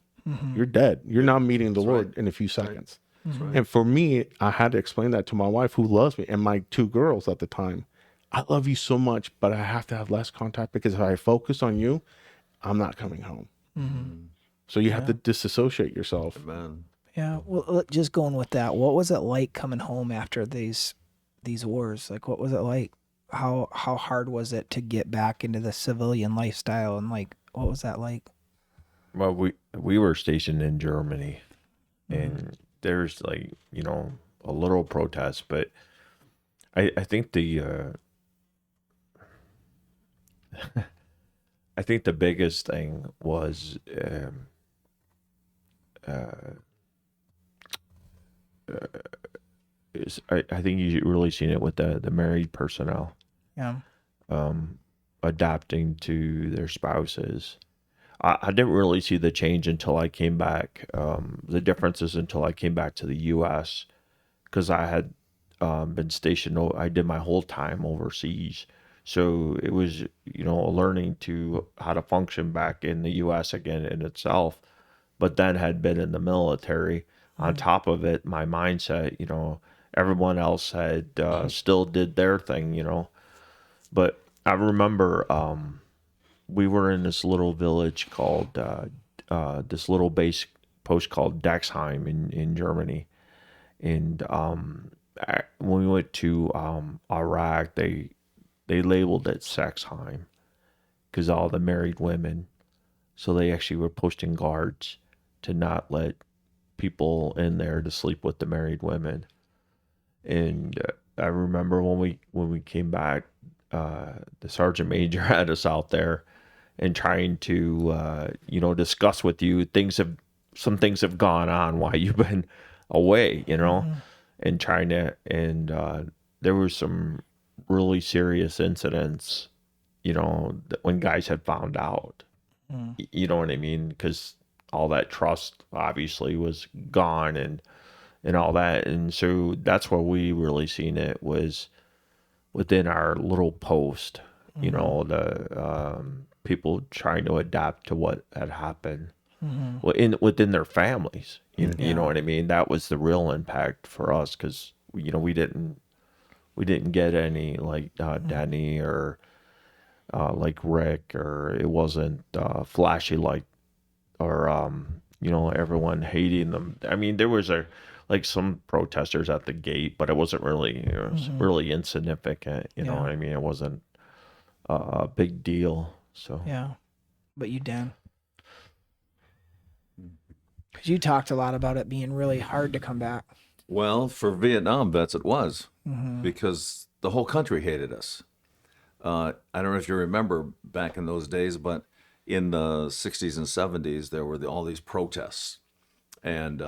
You're dead. You're not meeting the Lord in a few seconds. And for me, I had to explain that to my wife, who loves me, and my two girls at the time. I love you so much, but I have to have less contact, because if I focus on you, I'm not coming home. So you have to disassociate yourself. Amen. yeah. Well, just going with that, what was it like coming home after these wars? Like, what was it like? How hard was it to get back into the civilian lifestyle, and like, what was that like? Well, we were stationed in Germany, and there's, like, you know, a little protest, but I think the I think the biggest thing was I think you really seen it with the married personnel Yeah. adapting to their spouses. I didn't really see the change until I came back, the differences until I came back to the U.S., because I had been stationed. I did my whole time overseas. So it was, you know, learning to how to function back in the U.S. again in itself, but then had been in the military. On top of it, my mindset, you know, everyone else had still did their thing, you know. But I remember we were in this little village called, this little base post called Dexheim in Germany. And when we went to Iraq, they labeled it Sexheim because all the married women. So they actually were posting guards to not let people in there to sleep with the married women. And I remember when we came back, the sergeant major had us out there and trying to you know, discuss with you some things have gone on while you've been away, you know, and trying to, and there were some really serious incidents, you know, when guys had found out, you know what I mean? Because all that trust obviously was gone and all that. And so that's where we really seen it, was within our little post, you know, the people trying to adapt to what had happened within their families. You know what I mean? That was the real impact for us, because we didn't get any like Denny or like Rick, or it wasn't flashy like, or everyone hating them. I mean, there was like some protesters at the gate, but it wasn't really, it was really insignificant. You know Yeah. what I mean? It wasn't a big deal. So Yeah. But you, Dan, because you talked a lot about it being really hard to come back. Well, for Vietnam vets, it was because the whole country hated us. I don't know if you remember back in those days, but in the 60s and 70s, there were all these protests. And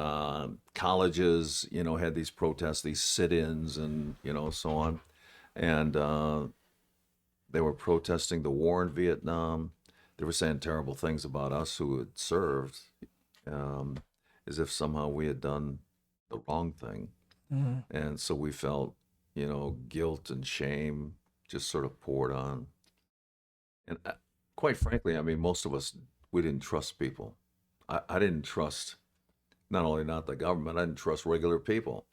colleges, had these protests, these sit-ins, and so on. And they were protesting the war in Vietnam. They were saying terrible things about us who had served, as if somehow we had done the wrong thing. And so we felt, guilt and shame just sort of poured on. And quite frankly, I mean, most of us, we didn't trust people. I didn't trust, not only not the government, I didn't trust regular people.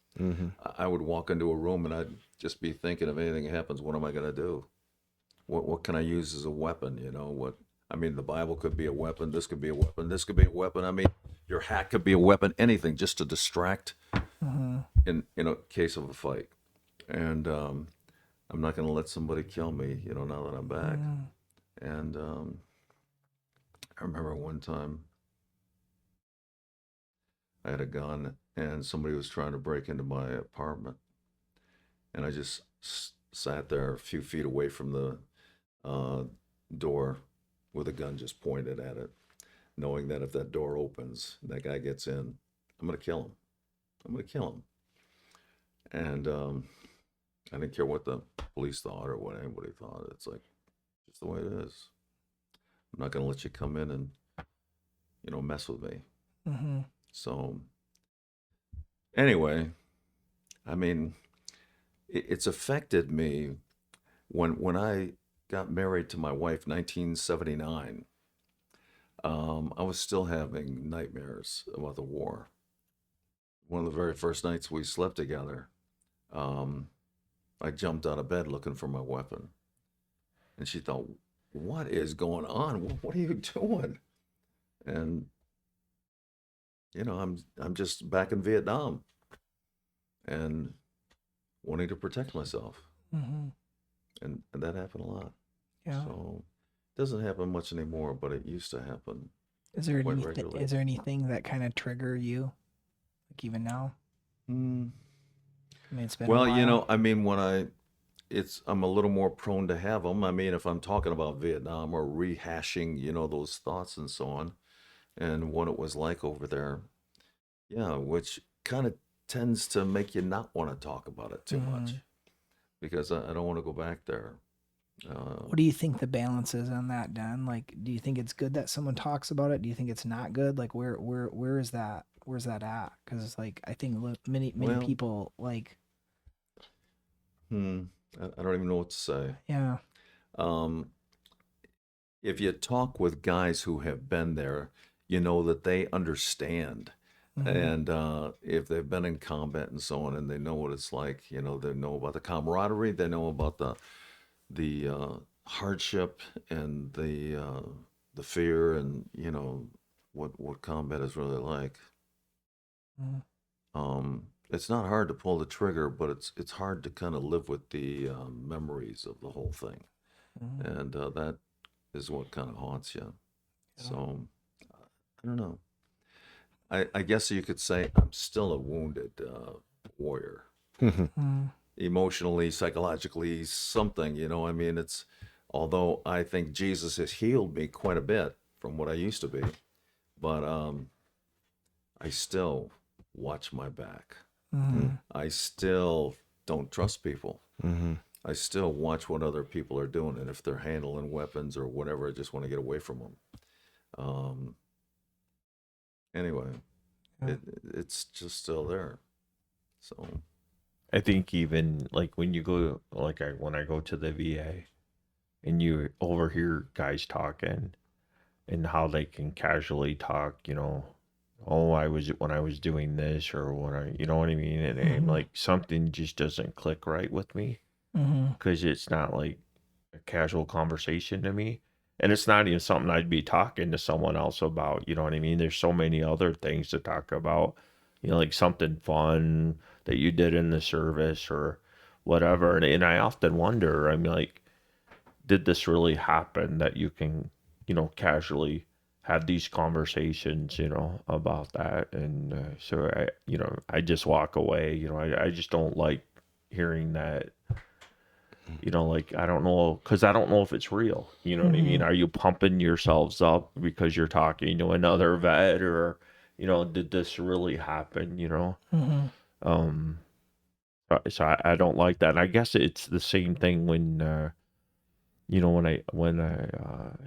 I would walk into a room and I'd just be thinking, if anything happens, what am I going to do? What can I use as a weapon? I mean, the Bible could be a weapon. This could be a weapon. This could be a weapon. I mean, your hat could be a weapon. Anything just to distract in a case of a fight. And I'm not going to let somebody kill me, now that I'm back. And I remember one time I had a gun and somebody was trying to break into my apartment. And I just sat there a few feet away from the door with a gun just pointed at it, knowing that if that door opens and that guy gets in, I'm going to kill him. I'm going to kill him. And I didn't care what the police thought or what anybody thought. It's like, just the way it is. I'm not going to let you come in and, mess with me. So, anyway, I mean, it's affected me when I got married to my wife, 1979. I was still having nightmares about the war. One of the very first nights we slept together, I jumped out of bed looking for my weapon. And she thought, what is going on? What are you doing? And, I'm just back in Vietnam and wanting to protect myself. And that happened a lot. Yeah. So it doesn't happen much anymore, but it used to happen. Is there quite regularly. is there anything that kind of trigger you, like even now? I mean, it's been a Well, while. I mean, I'm a little more prone to have them. I mean, if I'm talking about Vietnam or rehashing, those thoughts and so on, and what it was like over there, yeah, which kind of tends to make you not want to talk about it too much, because I don't want to go back there. What do you think the balance is on that, Dan? Like, do you think it's good that someone talks about it? Do you think it's not good? Like, where is that? Where's that at? Because it's like, I think many Well, people like. I don't even know what to say. Yeah. If you talk with guys who have been there, you know that they understand. And if they've been in combat and so on, and they know what it's like, they know about the camaraderie, they know about the hardship and the fear, and what combat is really like. It's not hard to pull the trigger, but it's hard to kind of live with the memories of the whole thing, and that is what kind of haunts you. So I don't know. I guess you could say I'm still a wounded warrior, emotionally, psychologically, something. I mean, although I think Jesus has healed me quite a bit from what I used to be, but I still watch my back. I still don't trust people. I still watch what other people are doing, and if they're handling weapons or whatever, I just want to get away from them. Anyway, it's just still there. So I think even like when you go, like when I go to the VA and you overhear guys talking and how they can casually talk, oh, when I was doing this, or when you know what I mean? And, like something just doesn't click right with me, because it's not like a casual conversation to me. And it's not even something I'd be talking to someone else about, you know what I mean? There's so many other things to talk about, like something fun that you did in the service or whatever. And I often wonder, I'm like, did this really happen, that you can, casually have these conversations, about that? And so I just walk away. I just don't like hearing that. Like, I don't know, because I don't know if it's real. You know what I mean? Are you pumping yourselves up because you're talking to another vet, or, did this really happen? Um, so I don't like that. And I guess it's the same thing when, when I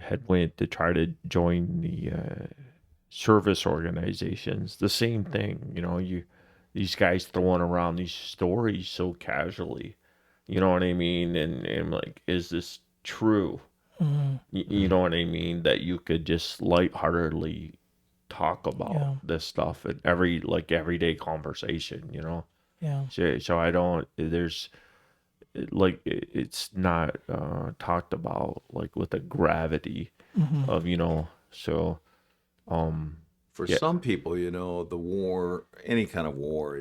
had went to try to join the service organizations, the same thing. These guys throwing around these stories so casually. You know what I mean? And I'm like, is this true? You know what I mean? That you could just lightheartedly talk about this stuff in everyday conversation. Yeah. So I don't. It's not talked about like with the gravity of so For yeah. some people, the war, any kind of war,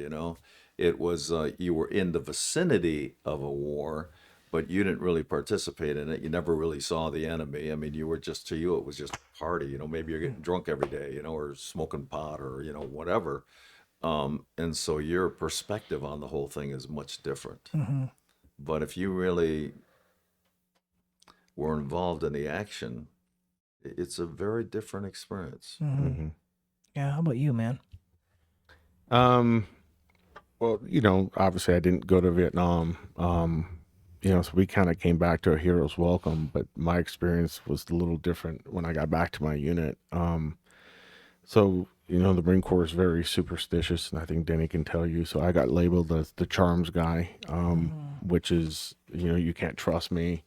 it was you were in the vicinity of a war, but you didn't really participate in it. You never really saw the enemy. I mean, to you, it was just a party. Maybe you're getting drunk every day, or smoking pot, or whatever. And so your perspective on the whole thing is much different. But if you really were involved in the action, it's a very different experience. Yeah. How about you, man? Well, obviously I didn't go to Vietnam. So we kind of came back to a hero's welcome, but my experience was a little different when I got back to my unit. So, the Marine Corps is very superstitious, and I think Denny can tell you. So I got labeled as the charms guy, which is, you can't trust me.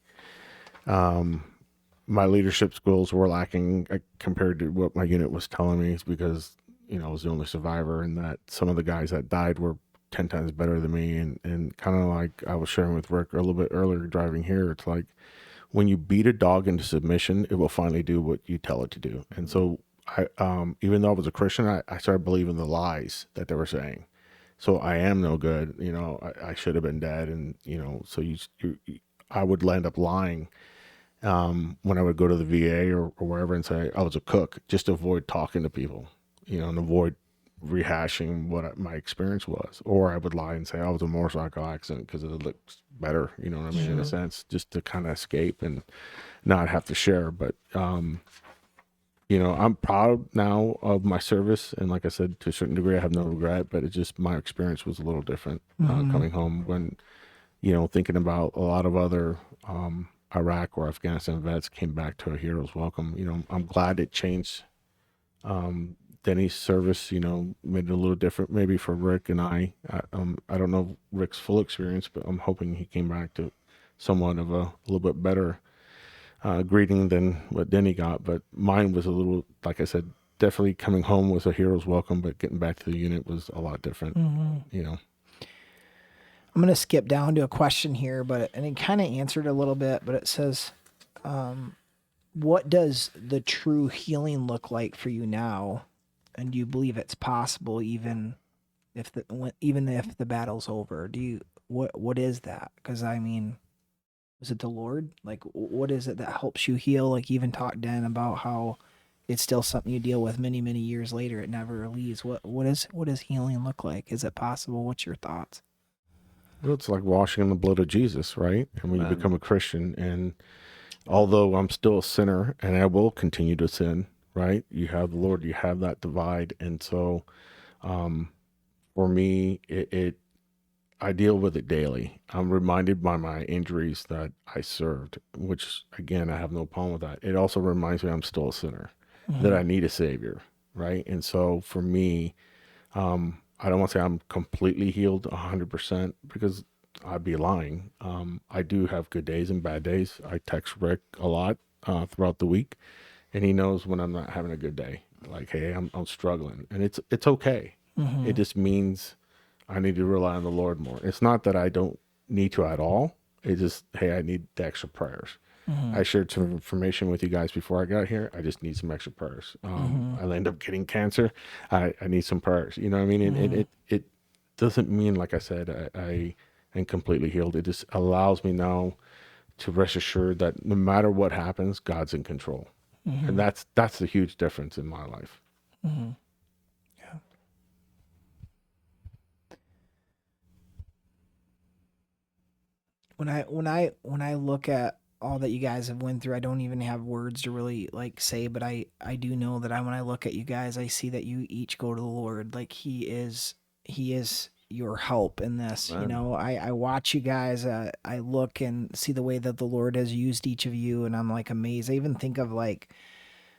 My leadership skills were lacking compared to what my unit was telling me, because, I was the only survivor, and that some of the guys that died were 10 times better than me. And kind of like I was sharing with Rick a little bit earlier driving here, it's like when you beat a dog into submission, it will finally do what you tell it to do. And so I, even though I was a Christian, I started believing the lies that they were saying. So I am no good, I should have been dead. And, so I would end up lying when I would go to the VA or wherever and say I was a cook, just to avoid talking to people, and avoid rehashing what my experience was. Or I would lie and say I was a motorcycle accident because it looks better, you know what I mean, in a sense, just to kind of escape and not have to share. But, I'm proud now of my service. And like I said, to a certain degree, I have no regret, but it just, my experience was a little different coming home when, thinking about a lot of other Iraq or Afghanistan vets came back to a hero's welcome. I'm glad it changed. Denny's service, made it a little different, maybe for Rick and I. I don't know Rick's full experience, but I'm hoping he came back to somewhat of a little bit better greeting than what Denny got. But mine was a little, like I said, definitely coming home was a hero's welcome, but getting back to the unit was a lot different. I'm going to skip down to a question here, and it kind of answered a little bit, but it says, what does the true healing look like for you now? And do you believe it's possible even if the battle's over? What is that? Because I mean, is it the Lord? Like, what is it that helps you heal? Like, you even talked, Dan, about how it's still something you deal with many, many years later. It never leaves. What does healing look like? Is it possible? What's your thoughts? Well, it's like washing in the blood of Jesus, right? And when you become a Christian, and although I'm still a sinner and I will continue to sin, right? You have the Lord, you have that divide. And so, for me, I deal with it daily. I'm reminded by my injuries that I served, which again, I have no problem with that. It also reminds me I'm still a sinner, that I need a savior, right? And so for me, I don't want to say I'm completely healed 100% because I'd be lying. I do have good days and bad days. I text Rick a lot throughout the week, and he knows when I'm not having a good day. like, hey, I'm struggling, and it's okay. It just means I need to rely on the Lord more. It's not that I don't need to at all. It's just, hey, I need the extra prayers. I shared some information with you guys before I got here. I just need some extra prayers. I'll end up getting cancer. I need some prayers. You know what I mean? And it doesn't mean, like I said, I am completely healed. It just allows me now to rest assured that no matter what happens, God's in control. And that's the huge difference in my life. Yeah. When I look at all that you guys have went through, I don't even have words to really like say, but I do know that when I look at you guys, I see that you each go to the Lord. Like he is your help in this. Amen. You know, I watch you guys, I look and see the way that the Lord has used each of you, and I'm like amazed. I even think of like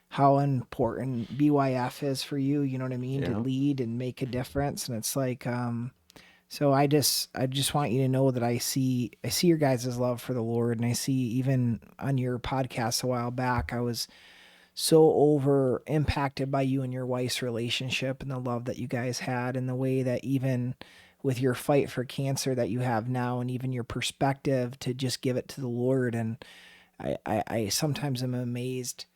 how important BYF is for you, you know what I mean, to Yeah. lead and make a difference. And it's like, so I just want you to know that I see your guys' love for the Lord, and I see even on your podcast a while back, I was so over impacted by you and your wife's relationship and the love that you guys had, and the way that even with your fight for cancer that you have now, and even your perspective to just give it to the Lord. And I sometimes am amazed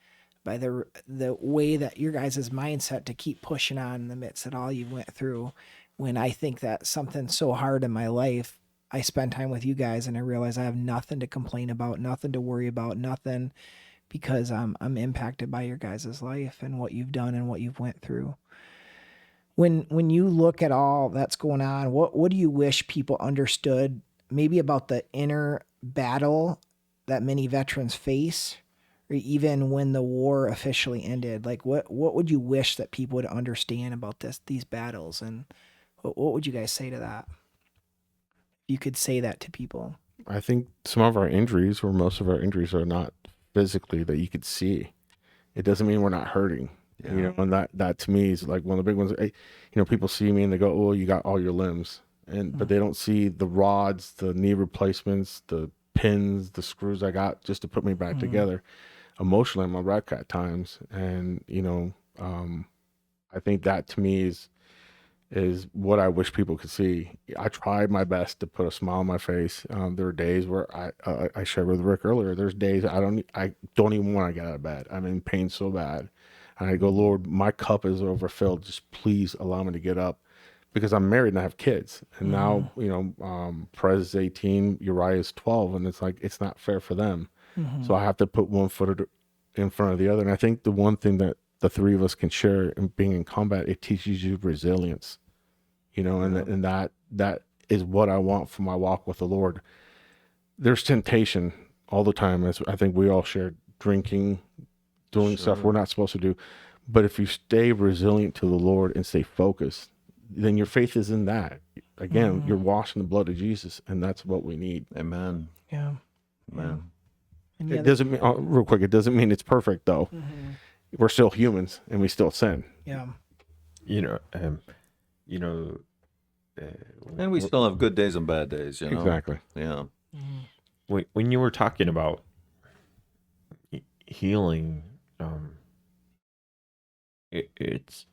by the way that your guys' mindset to keep pushing on in the midst of all you went through. When I think that something so hard in my life, I spend time with you guys and I realize I have nothing to complain about, nothing to worry about, nothing, because I'm impacted by your guys' life and what you've done and what you've went through. When you look at all that's going on, what do you wish people understood maybe about the inner battle that many veterans face, or even when the war officially ended? Like what would you wish that people would understand about these battles, and what would you guys say to that? You could say that to people. I think some of our injuries, or most of our injuries, are not physically that you could see. It doesn't mean we're not hurting. Yeah. You know, and that to me is like one of the big ones. You know, people see me and they go, "Oh, you got all your limbs," but they don't see the rods, the knee replacements, the pins, the screws I got just to put me back together. Emotionally, I'm a wreck at times, and you know, I think that to me is what I wish people could see. I tried my best to put a smile on my face. There are days where I shared with Rick earlier. There's days I don't even want to get out of bed. I'm in pain so bad, and I go, Lord, my cup is overfilled. Just please allow me to get up, because I'm married and I have kids. And now, you know, Perez is 18, Uriah is 12, and it's like it's not fair for them. So I have to put one foot in front of the other. And I think the one thing that the three of us can share in being in combat, it teaches you resilience, you know, and that is what I want for my walk with the Lord. There's temptation all the time, as I think we all share, drinking, doing stuff we're not supposed to do. But if you stay resilient to the Lord and stay focused, then your faith is in that. Again, you're washed in the blood of Jesus, and that's what we need. Amen. Yeah. Amen. It doesn't mean, real quick, it doesn't mean it's perfect though. We're still humans and we still sin. Yeah. You know, And we still have good days and bad days, you know? Exactly. Yeah. when you were talking about healing, it's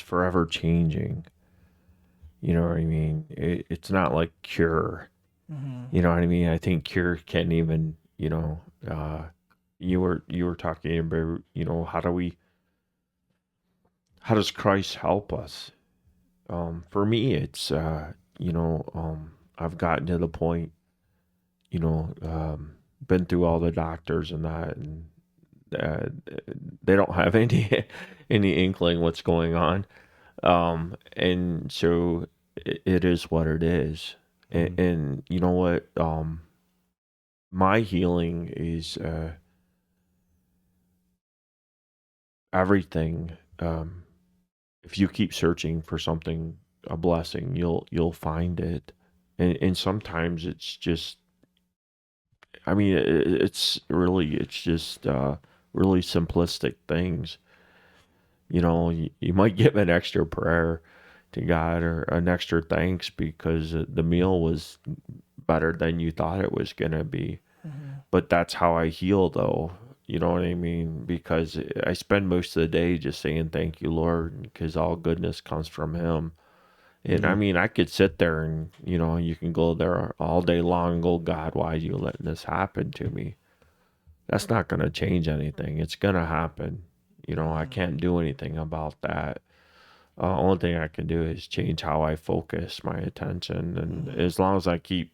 forever changing. You know what I mean? It's not like cure. You know what I mean? I think cure can't even, you know, you were talking about, you know, how does Christ help us? For me, it's, you know, I've gotten to the point, you know, been through all the doctors and that, and they don't have any inkling what's going on. And so it is what it is. And you know what? My healing is everything. If you keep searching for something, a blessing, you'll find it. And sometimes it's just, I mean, it's just really simplistic things. You know, you might give an extra prayer to God or an extra thanks because the meal was better than you thought it was going to be. But that's how I heal, though. You know what I mean? Because I spend most of the day just saying thank you, Lord, because all goodness comes from Him. And I mean, I could sit there and, you can go there all day long and go, God, why are you letting this happen to me? That's not going to change anything. It's going to happen. I can't do anything about that. Only thing I can do is change how I focus my attention. And as long as I keep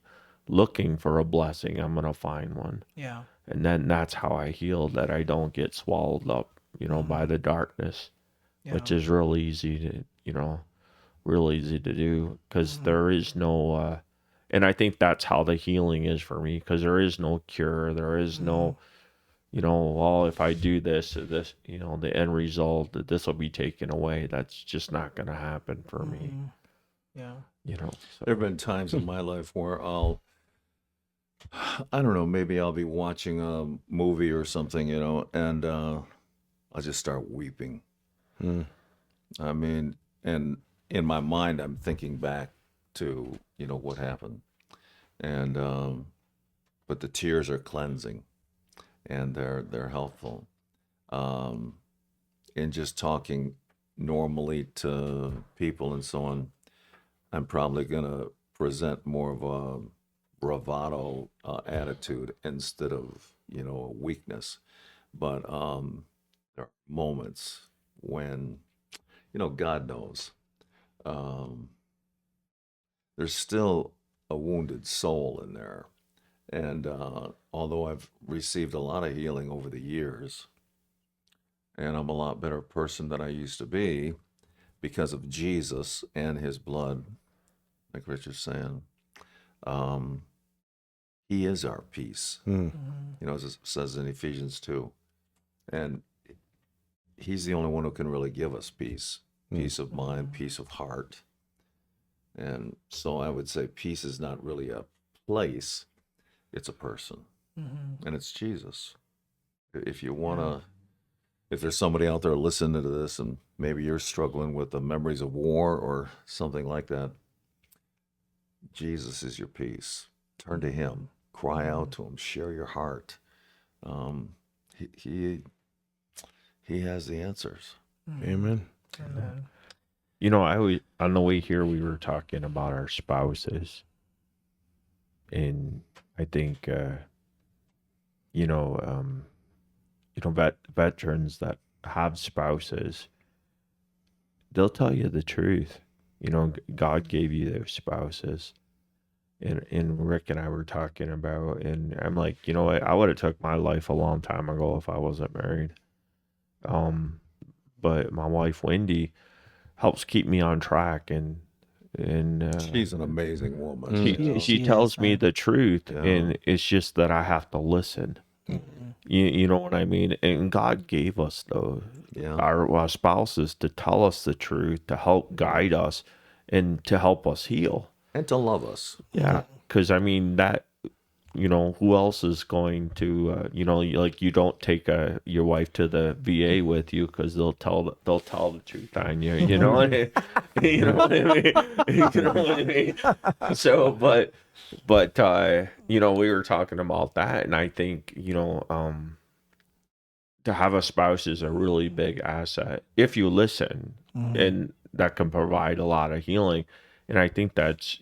looking for a blessing, I'm going to find one. Yeah. And then that's how I heal, that I don't get swallowed up, by the darkness, which is real easy to do, because there is no, and I think that's how the healing is for me, because there is no cure. There is no, well, if I do this, the end result, that this will be taken away. That's just not going to happen for me. Yeah. So. There have been times in my life where I don't know, maybe I'll be watching a movie or something, and I'll just start weeping. I mean, and in my mind, I'm thinking back to, what happened. And, but the tears are cleansing, and they're helpful. In just talking normally to people and so on, I'm probably going to present more of a bravado attitude instead of, a weakness. But there are moments when, God knows, there's still a wounded soul in there. And although I've received a lot of healing over the years, and I'm a lot better person than I used to be because of Jesus and His blood, like Richard's saying, He is our peace. As it says in Ephesians 2. And He's the only one who can really give us peace. Peace of mind, peace of heart. And so I would say peace is not really a place, it's a person. And it's Jesus. If you want to, if there's somebody out there listening to this and maybe you're struggling with the memories of war or something like that, Jesus is your peace. Turn to Him, cry out to Him, share your heart. He has the answers. Amen. I always, on the way here, we were talking about our spouses. And I think, veterans that have spouses, they'll tell you the truth. God gave you those spouses. And Rick and I were talking about, and I'm like, I would have took my life a long time ago if I wasn't married. But my wife, Wendy, helps keep me on track, and she's an amazing woman. She tells me the truth, and it's just that I have to listen. You know what I mean? And God gave us our spouses to tell us the truth, to help guide us, and to help us heal. And to love us. Yeah, because I mean that, who else is going to, like, you don't take your wife to the VA with you because they'll tell the truth on you. You know what I mean? You know what I mean? You know what I mean? So, but we were talking about that, and I think to have a spouse is a really big asset if you listen, and that can provide a lot of healing. And I think that's,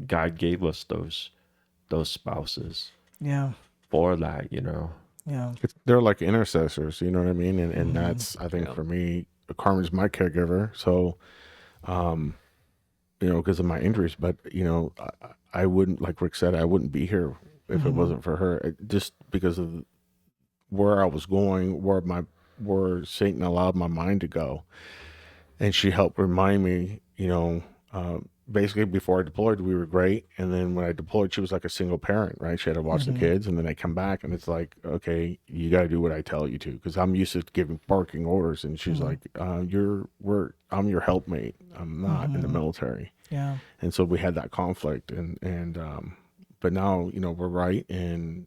God gave us those spouses. Yeah. For that, Yeah. They're like intercessors, you know what I mean? And that's, I think for me, Carmen's my caregiver. So, because of my injuries, but, I wouldn't, like Rick said, I wouldn't be here if it wasn't for her, just because of where I was going, where Satan allowed my mind to go. And she helped remind me, basically before I deployed, we were great. And then when I deployed, she was like a single parent, right? She had to watch the kids, and then I come back and it's like, okay, you got to do what I tell you to. Cause I'm used to giving barking orders. And she's like, I'm your helpmate. I'm not in the military. Yeah. And so we had that conflict but now, we're right. And,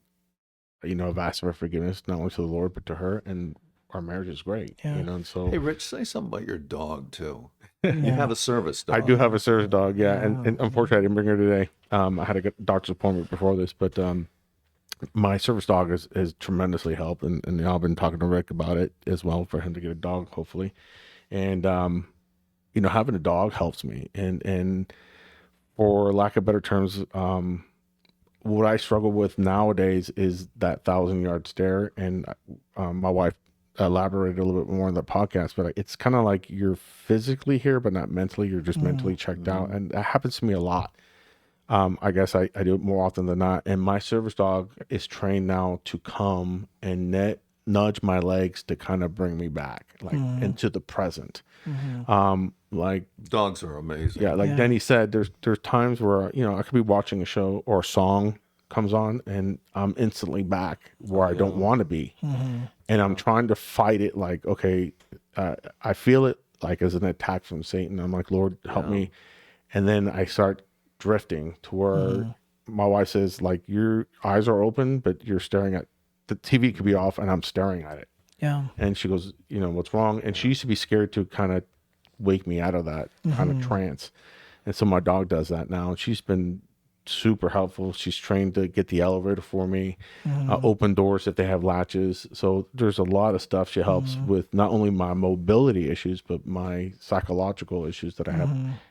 I've asked for forgiveness, not only to the Lord, but to her, and our marriage is great. Yeah. And so, hey, Rich, say something about your dog too. You have a service dog. I do have a service dog, yeah. And unfortunately, I didn't bring her today. I had a doctor's appointment before this, but my service dog has tremendously helped, and I've been talking to Rick about it as well for him to get a dog, hopefully. And having a dog helps me, and for lack of better terms, what I struggle with nowadays is that 1,000-yard stare. And my wife elaborated a little bit more on the podcast, but it's kind of like you're physically here, but not mentally. You're just mentally checked out, and that happens to me a lot. I guess I do it more often than not. And my service dog is trained now to come and nudge my legs to kind of bring me back, like into the present. Like Dogs are amazing. yeah, like Denny said, there's times where I could be watching a show or a song comes on and I'm instantly back where I don't want to be, and I'm trying to fight it. Like, okay, I feel it like as an attack from Satan. I'm like, Lord, help me, and then I start drifting to where my wife says, like, your eyes are open, but you're staring at the TV. Could be off, and I'm staring at it. Yeah. And she goes, what's wrong? And she used to be scared to kind of wake me out of that kind of trance. And so my dog does that now. And she's been super helpful. She's trained to get the elevator for me, open doors if they have latches. So there's a lot of stuff she helps with, not only my mobility issues, but my psychological issues that I have,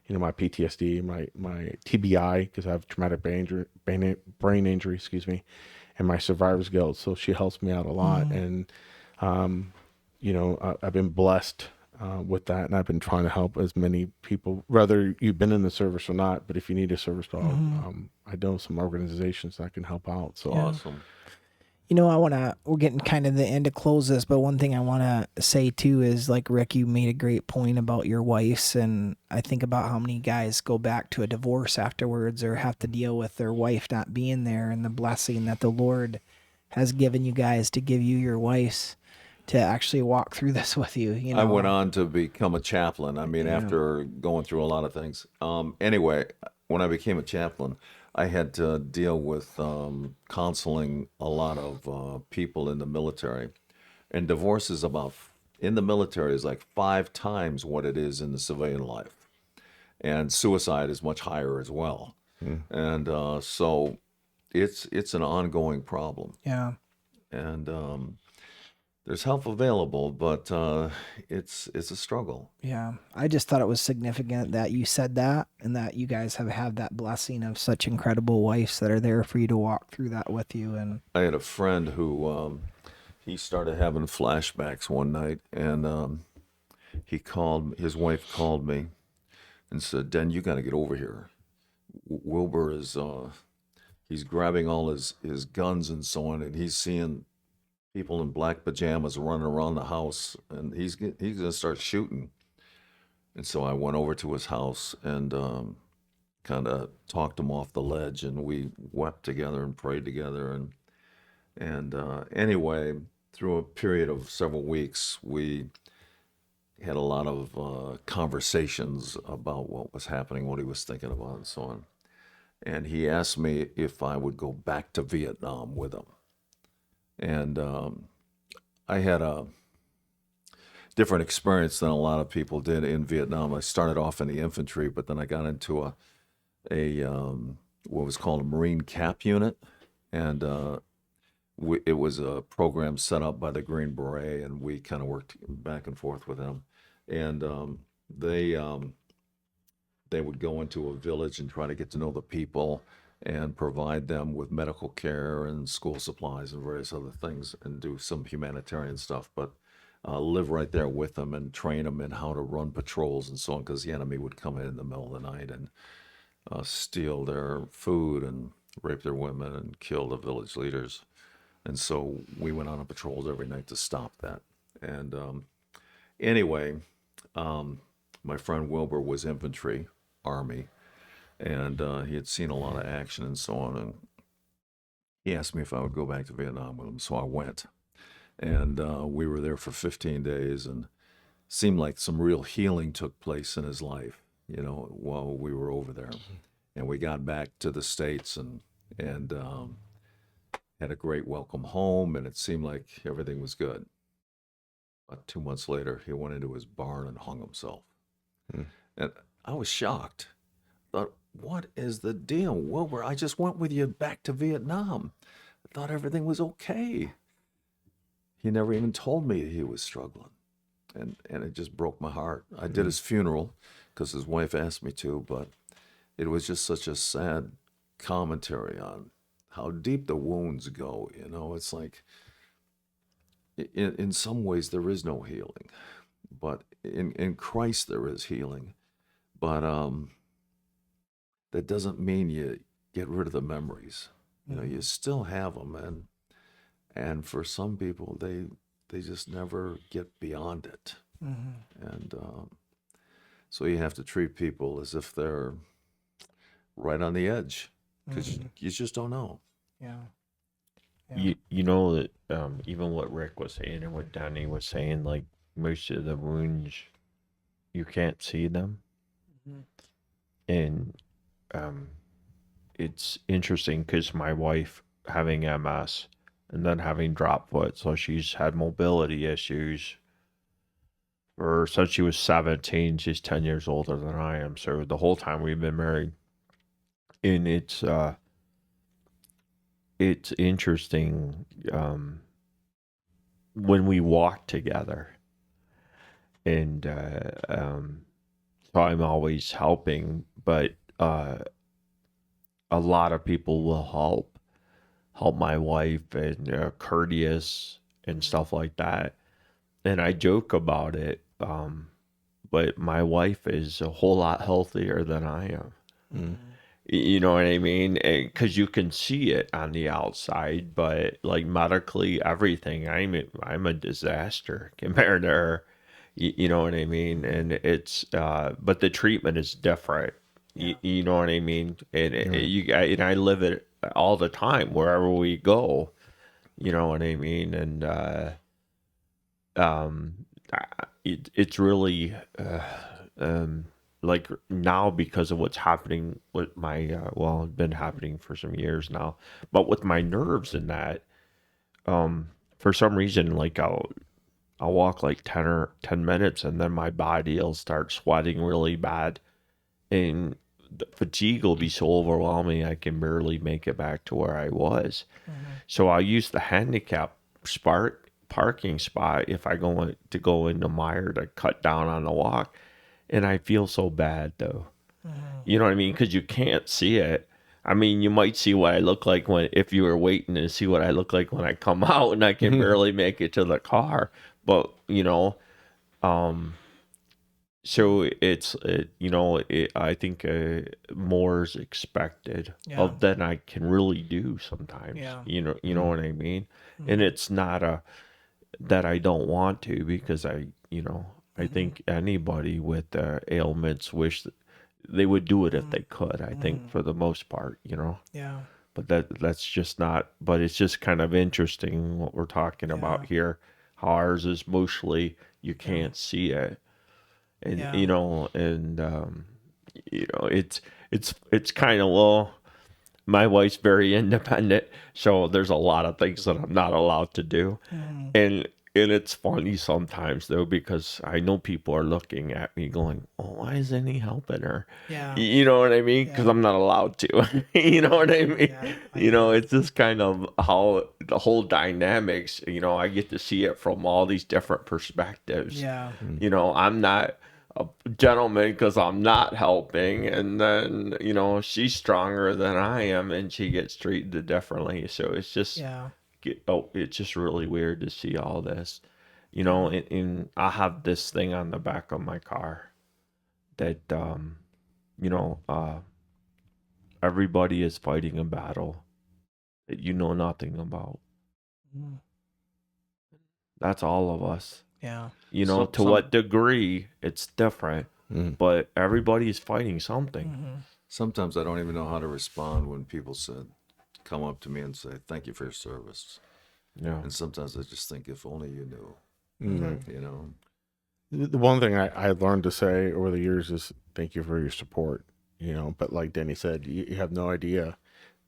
my PTSD, my TBI, because I have traumatic brain injury, and my survivor's guilt. So she helps me out a lot. And, I've been blessed with that, and I've been trying to help as many people, whether you've been in the service or not. But if you need a service dog, I know some organizations that can help out. So Awesome. We're getting kind of the end to close this, but one thing I want to say too is, like, Rick, you made a great point about your wife, and I think about how many guys go back to a divorce afterwards or have to deal with their wife not being there, and the blessing that the Lord has given you guys to give you your wives to actually walk through this with you. I went on to become a chaplain. I mean, after going through a lot of things. Anyway, when I became a chaplain, I had to deal with counseling a lot of people in the military. And divorce is in the military is like 5 times what it is in the civilian life. And suicide is much higher as well. And so it's an ongoing problem. Yeah. And there's help available, but it's a struggle. Yeah. I just thought it was significant that you said that, and that you guys have had that blessing of such incredible wives that are there for you to walk through that with you. And I had a friend who he started having flashbacks one night, and his wife called me and said, "Den, you got to get over here. Wilbur is he's grabbing all his guns and so on, and he's seeing people in black pajamas running around the house, and he's gonna start shooting." And so I went over to his house and kind of talked him off the ledge, and we wept together and prayed together, and anyway, through a period of several weeks, we had a lot of conversations about what was happening, what he was thinking about, and so on. And he asked me if I would go back to Vietnam with him. And I had a different experience than a lot of people did in Vietnam. I started off in the infantry, but then I got into a what was called a Marine Cap Unit, and it was a program set up by the Green Beret, and we kind of worked back and forth with them. And they would go into a village and try to get to know the people, and provide them with medical care and school supplies and various other things, and do some humanitarian stuff, but live right there with them and train them in how to run patrols and so on, because the enemy would come in the middle of the night and steal their food and rape their women and kill the village leaders. And so we went on patrols every night to stop that. And anyway, my friend Wilbur was infantry, Army, and he had seen a lot of action and so on, and he asked me if I would go back to Vietnam with him, so I went. And we were there for 15 days, and seemed like some real healing took place in his life, while we were over there. And we got back to the States and had a great welcome home, and it seemed like everything was good. About 2 months later, he went into his barn and hung himself. And I was shocked. Thought, what is the deal, Wilbur? I just went with you back to Vietnam. I thought everything was okay. He never even told me he was struggling. And it just broke my heart. I did his funeral because his wife asked me to, but it was just such a sad commentary on how deep the wounds go. You know, it's like in some ways there is no healing, but in Christ there is healing. But that doesn't mean you get rid of the memories. You know, you still have them, and for some people they just never get beyond it. And so you have to treat people as if they're right on the edge, because you just don't know. Yeah. You know that even what Rick was saying and what Danny was saying, like most of the wounds, you can't see them. And it's interesting because my wife having MS and then having drop foot, so she's had mobility issues or since she was 17. She's 10 years older than I am, so the whole time we've been married. And it's interesting when we walk together, and so I'm always helping, but a lot of people will help my wife and courteous and stuff like that. And I joke about it, but my wife is a whole lot healthier than I am. You know what I mean? Because you can see it on the outside, but like medically, everything, I'm a disaster compared to her. You know what I mean? And it's but the treatment is different. You know what I mean? And and I live it all the time wherever we go. You know what I mean? And it's really like now, because of what's happening with my well, it's been happening for some years now, but with my nerves and that, for some reason, like I'll walk like 10 minutes and then my body will start sweating really bad, and the fatigue will be so overwhelming I can barely make it back to where I was. So I'll use the handicap parking spot if I go into Meyer to cut down on the walk. And I feel so bad though. You know what I mean? Because you can't see it. I mean, you might see what I look like if you were waiting to see what I look like when I come out and I can barely make it to the car. But, you know, so I think more is expected of than I can really do sometimes. You know what I mean? And it's not that I don't want to, because I think anybody with ailments wish that they would do it if they could. I think for the most part, Yeah. But that's just not. But it's just kind of interesting what we're talking about here. How ours is mostly you can't see it, and it's kind of, well, my wife's very independent, so there's a lot of things that I'm not allowed to do, and it's funny sometimes though, because I know people are looking at me going, "Oh, why isn't he helping her?" Yeah. You know what I mean? Because I'm not allowed to. You know what I mean? It's just kind of how the whole dynamics. I get to see it from all these different perspectives. Yeah. I'm not a gentleman because I'm not helping, and then she's stronger than I am, and she gets treated differently. So it's just it's just really weird to see all this, and I have this thing on the back of my car that everybody is fighting a battle that you know nothing about. That's all of us. Yeah. To what degree it's different, but everybody's fighting something. Sometimes I don't even know how to respond when people come up to me and say, "Thank you for your service." Yeah. And sometimes I just think, if only you knew. The one thing I learned to say over the years is thank you for your support. But like Danny said, you have no idea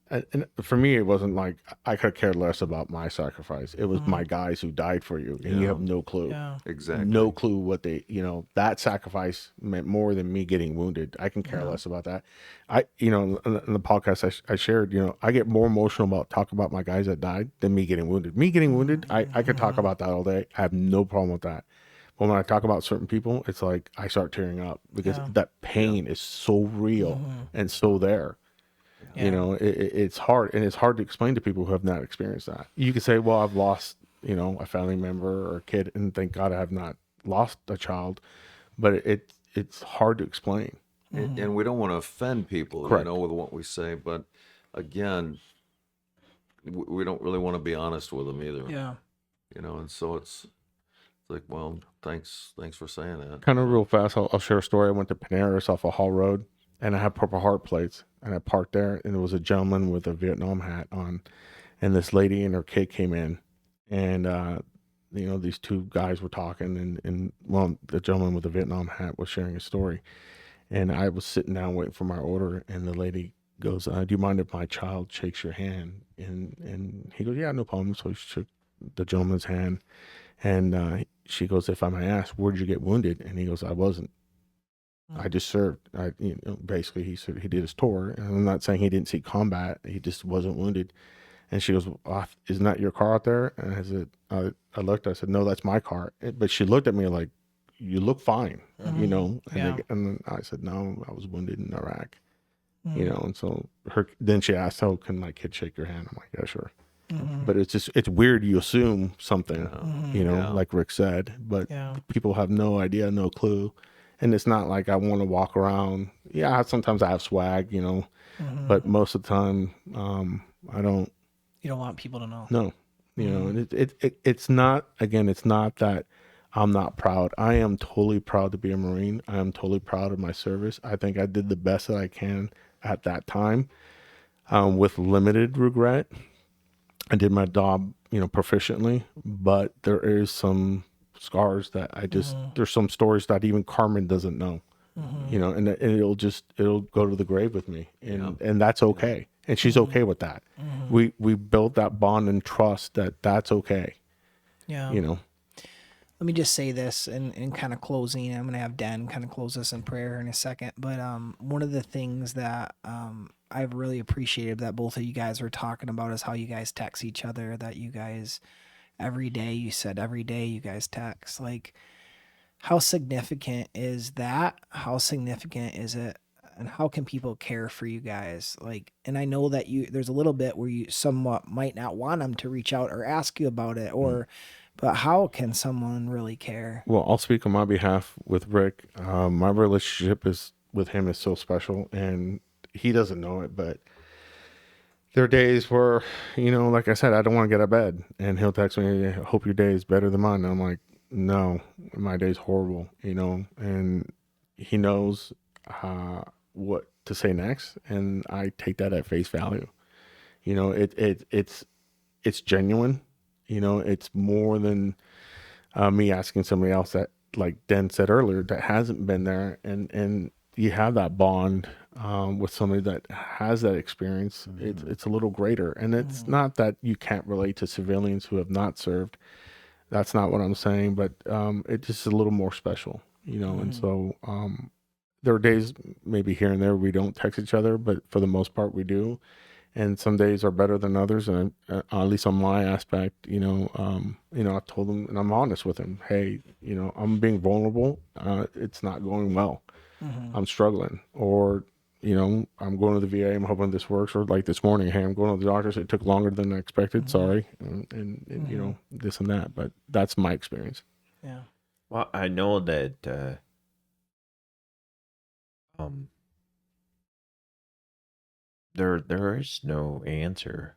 and for me, it wasn't like I could care less about my sacrifice. It was my guys who died for you, and you have no clue. Yeah. Exactly. No clue what they, that sacrifice meant more than me getting wounded. I can care less about that. In the podcast I shared, I get more emotional about talking about my guys that died than me getting wounded. Me getting wounded, I could talk about that all day. I have no problem with that. But when I talk about certain people, it's like I start tearing up because that pain is so real and so there. Yeah. It's hard, and it's hard to explain to people who have not experienced that. You could say, well, I've lost, a family member or a kid, and thank God I have not lost a child, but it's hard to explain. And we don't want to offend people, Correct. with what we say, but again, we don't really want to be honest with them either. Yeah. And so it's like, well, thanks for saying that. Kind of real fast, I'll share a story. I went to Paneras off a Hall Road, and I had Purple Heart plates, and I parked there, and there was a gentleman with a Vietnam hat on, and this lady and her kid came in, and these two guys were talking, and the gentleman with the Vietnam hat was sharing a story, and I was sitting down waiting for my order, and the lady goes, "Do you mind if my child shakes your hand?" And he goes, "Yeah, no problem." So he shook the gentleman's hand, and she goes, "If I may ask, where did you get wounded?" And he goes, "I wasn't. I just served." Basically, he said he did his tour, and I'm not saying he didn't see combat. He just wasn't wounded. And she goes, "Isn't that your car out there?" And I said, I looked. I said, "No, that's my car." But she looked at me like, "You look fine," And, Yeah. and then I said, "No, I was wounded in Iraq." And so then she asked, "Oh, can my kid shake your hand?" I'm like, "Yeah, sure." But it's weird. You assume something, Yeah. like Rick said, but Yeah. people have no idea, no clue. And it's not like I want to walk around. Yeah, sometimes I have swag, but most of the time, I don't You don't want people to know. know, and it's not, again, it's not that I'm not proud. I am totally proud to be a Marine. I am totally proud of my service. I think I did the best that I can at that time, with limited regret. I did my job, proficiently, but there is some scars that there's some stories that even Carmen doesn't know, and it'll go to the grave with me, and that's okay. And she's okay with that. We built that bond and trust that's okay, Yeah. Let me just say this in kind of closing. I'm going to have Dan kind of close us in prayer in a second. But one of the things that I've really appreciated that both of you guys were talking about is how you guys text each other, that you guys every day you guys text. Like, how significant is that? How significant is it? And how can people care for you guys? Like, and I know that there's a little bit where you somewhat might not want them to reach out or ask you about it, but how can someone really care? Well, I'll speak on my behalf with Rick. My relationship with him is so special, and he doesn't know it, but there are days where, like I said, I don't want to get out of bed, and he'll text me, "I hope your day is better than mine." And I'm like, "No, my day's horrible," and he knows what to say next, and I take that at face value. It's genuine. It's more than me asking somebody else that, like Den said earlier, that hasn't been there, and you have that bond with somebody that has that experience. It's a little greater, and it's not that you can't relate to civilians who have not served. That's not what I'm saying, but it's just a little more special, And so there are days maybe here and there we don't text each other, but for the most part we do. And some days are better than others, and at least on my aspect, I told him, and I'm honest with him. Hey, I'm being vulnerable. It's not going well. I'm struggling, or I'm going to the VA. I'm hoping this works. Or like this morning, hey, I'm going to the doctors. It took longer than I expected. Sorry, and this and that. But that's my experience. Yeah. Well, I know that there is no answer.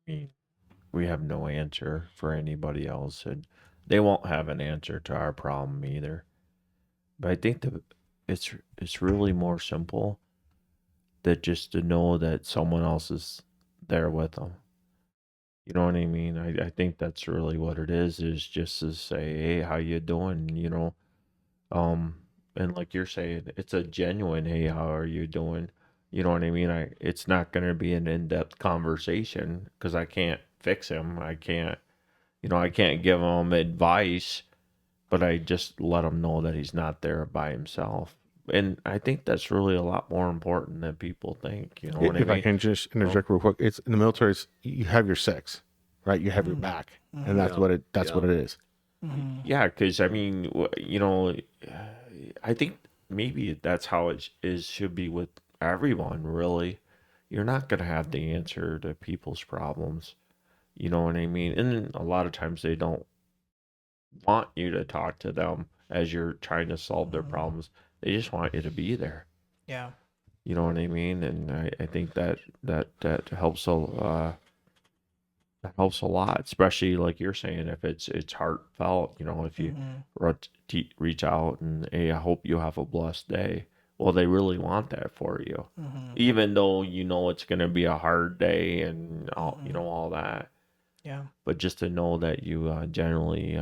I mean, we have no answer for anybody else, and they won't have an answer to our problem either. But I think that it's really more simple that just to know that someone else is there with them. You know what I mean? I think that's really what it is just to say, "Hey, how you doing?" And like you're saying, it's a genuine, "Hey, how are you doing?" You know what I mean? It's not going to be an in-depth conversation because I can't fix him. I can't, I can't give him advice, but I just let him know that he's not there by himself. And I think that's really a lot more important than people think. You know what I If I mean? can just interject real quick, it's in the military. You have your six, right? You have your back, and that's what it. That's what it is. Yeah, because I mean, I think maybe that's how it should be with everyone. Really, you're not gonna have the answer to people's problems. You know what I mean? And a lot of times they don't want you to talk to them as you're trying to solve their problems. They just want you to be there. Yeah. You know what I mean? And I think that helps that helps a lot, especially like you're saying, if it's heartfelt. If you reach out and, hey, I hope you have a blessed day. Well, they really want that for you, even though it's going to be a hard day and all that. Yeah. But just to know that you generally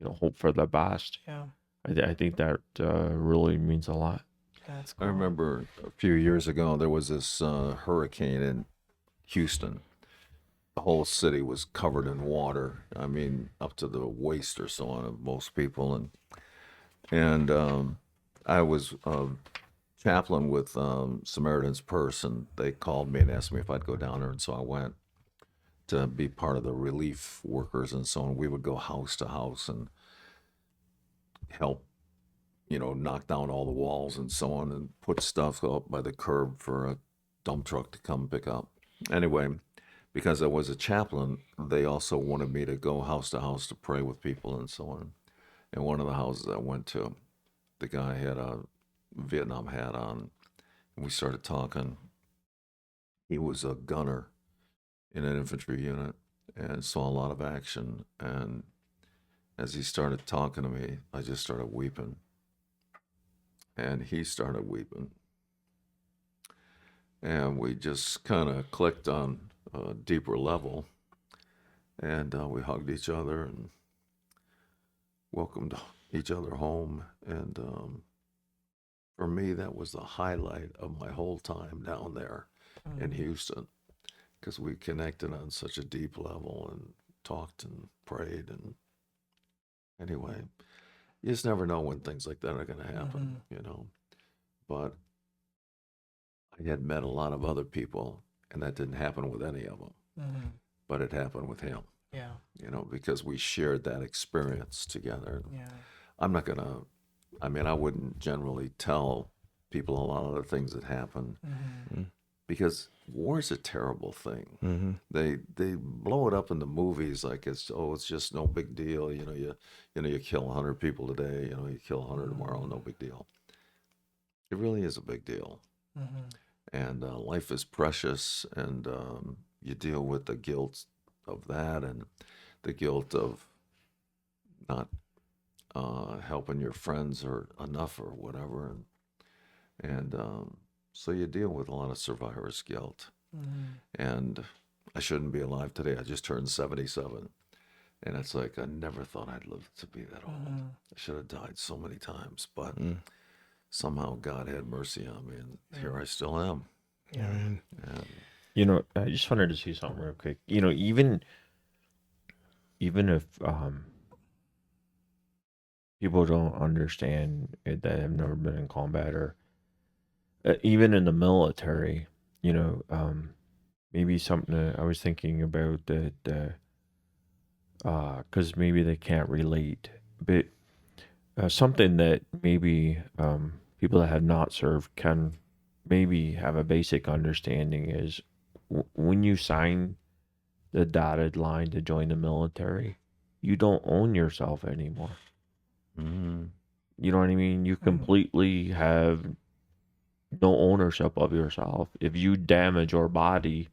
hope for the best. Yeah. I think that really means a lot. That's I cool. remember a few years ago there was this hurricane in Houston. The whole city was covered in water. I mean, up to the waist or so on of most people, and I was chaplain with Samaritan's Purse, and they called me and asked me if I'd go down there, and so I went to be part of the relief workers and so on. We would go house to house and help, knock down all the walls and so on, and put stuff up by the curb for a dump truck to come pick up. Anyway, because I was a chaplain, they also wanted me to go house to house to pray with people and so on. And one of the houses I went to, the guy had a Vietnam hat on, and we started talking. He was a gunner in an infantry unit and saw a lot of action. And as he started talking to me, I just started weeping. And he started weeping. And we just kind of clicked on a deeper level. And we hugged each other and welcomed each other home. And for me, that was the highlight of my whole time down there in Houston, because we connected on such a deep level and talked and prayed. And anyway, you just never know when things like that are going to happen, But I had met a lot of other people, and that didn't happen with any of them. But it happened with him. Yeah. Because we shared that experience together. Yeah. I'm not going to, I wouldn't generally tell people a lot of the things that happen, because war is a terrible thing. They blow it up in the movies like it's just no big deal. You kill 100 people today, you kill 100 tomorrow, no big deal. It really is a big deal. And life is precious, and you deal with the guilt of that and the guilt of not helping your friends or enough or whatever. And so you deal with a lot of survivor's guilt. And I shouldn't be alive today. I just turned 77. And it's like, I never thought I'd live to be that old. I should have died so many times, but somehow God had mercy on me, and here I still am. Yeah. And I just wanted to say something real quick. Even if people don't understand it, that have never been in combat, or even in the military, maybe something that I was thinking about that, because maybe they can't relate, but something that maybe people that have not served can maybe have a basic understanding is when you sign the dotted line to join the military, you don't own yourself anymore. You know what I mean? You completely have no ownership of yourself. If you damage your body,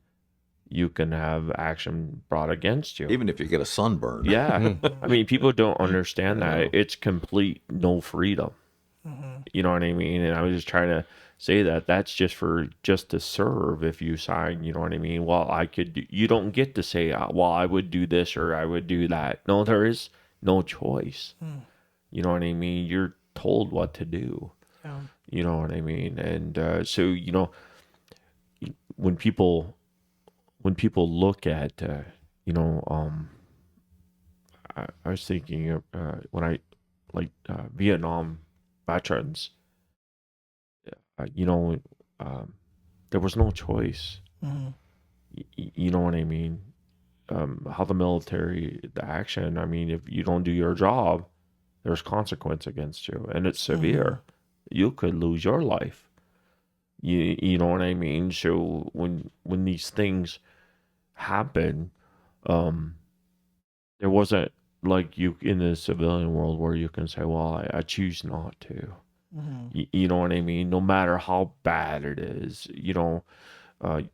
you can have action brought against you. even if you get a sunburn. Yeah. I mean, people don't understand that. It's complete no freedom. You know what I mean? And I was just trying to say that that's just to serve. If you sign, you know what I mean? Well, you don't get to say, well, I would do this or I would do that. No, there is no choice. You know what I mean? You're told what to do. Yeah. You know what I mean? And so, you know, when people look at, I was thinking of when I like Vietnam veterans, you know, there was no choice. Mm-hmm. You know what I mean? How the military, the action, I mean, if you don't do your job, there's consequence against you, and it's severe. You could lose your life. You know what I mean? So when these things happen, there wasn't like you in the civilian world where you can say, well, I choose not to. You know what I mean? No matter how bad it is, you know,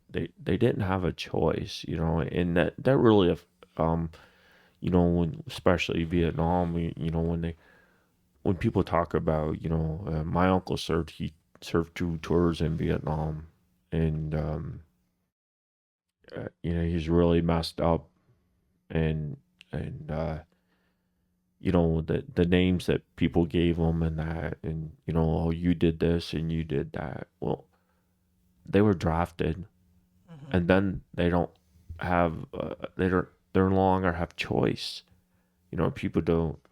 they didn't have a choice, you know, and that really, you know, when especially Vietnam, you know, when people talk about, you know, my uncle he served 2 tours in Vietnam, and you know, he's really messed up, and you know, the names that people gave him and that, and you know, oh, you did this and you did that. Well, they were drafted, and then they don't have they no longer have choice. You know,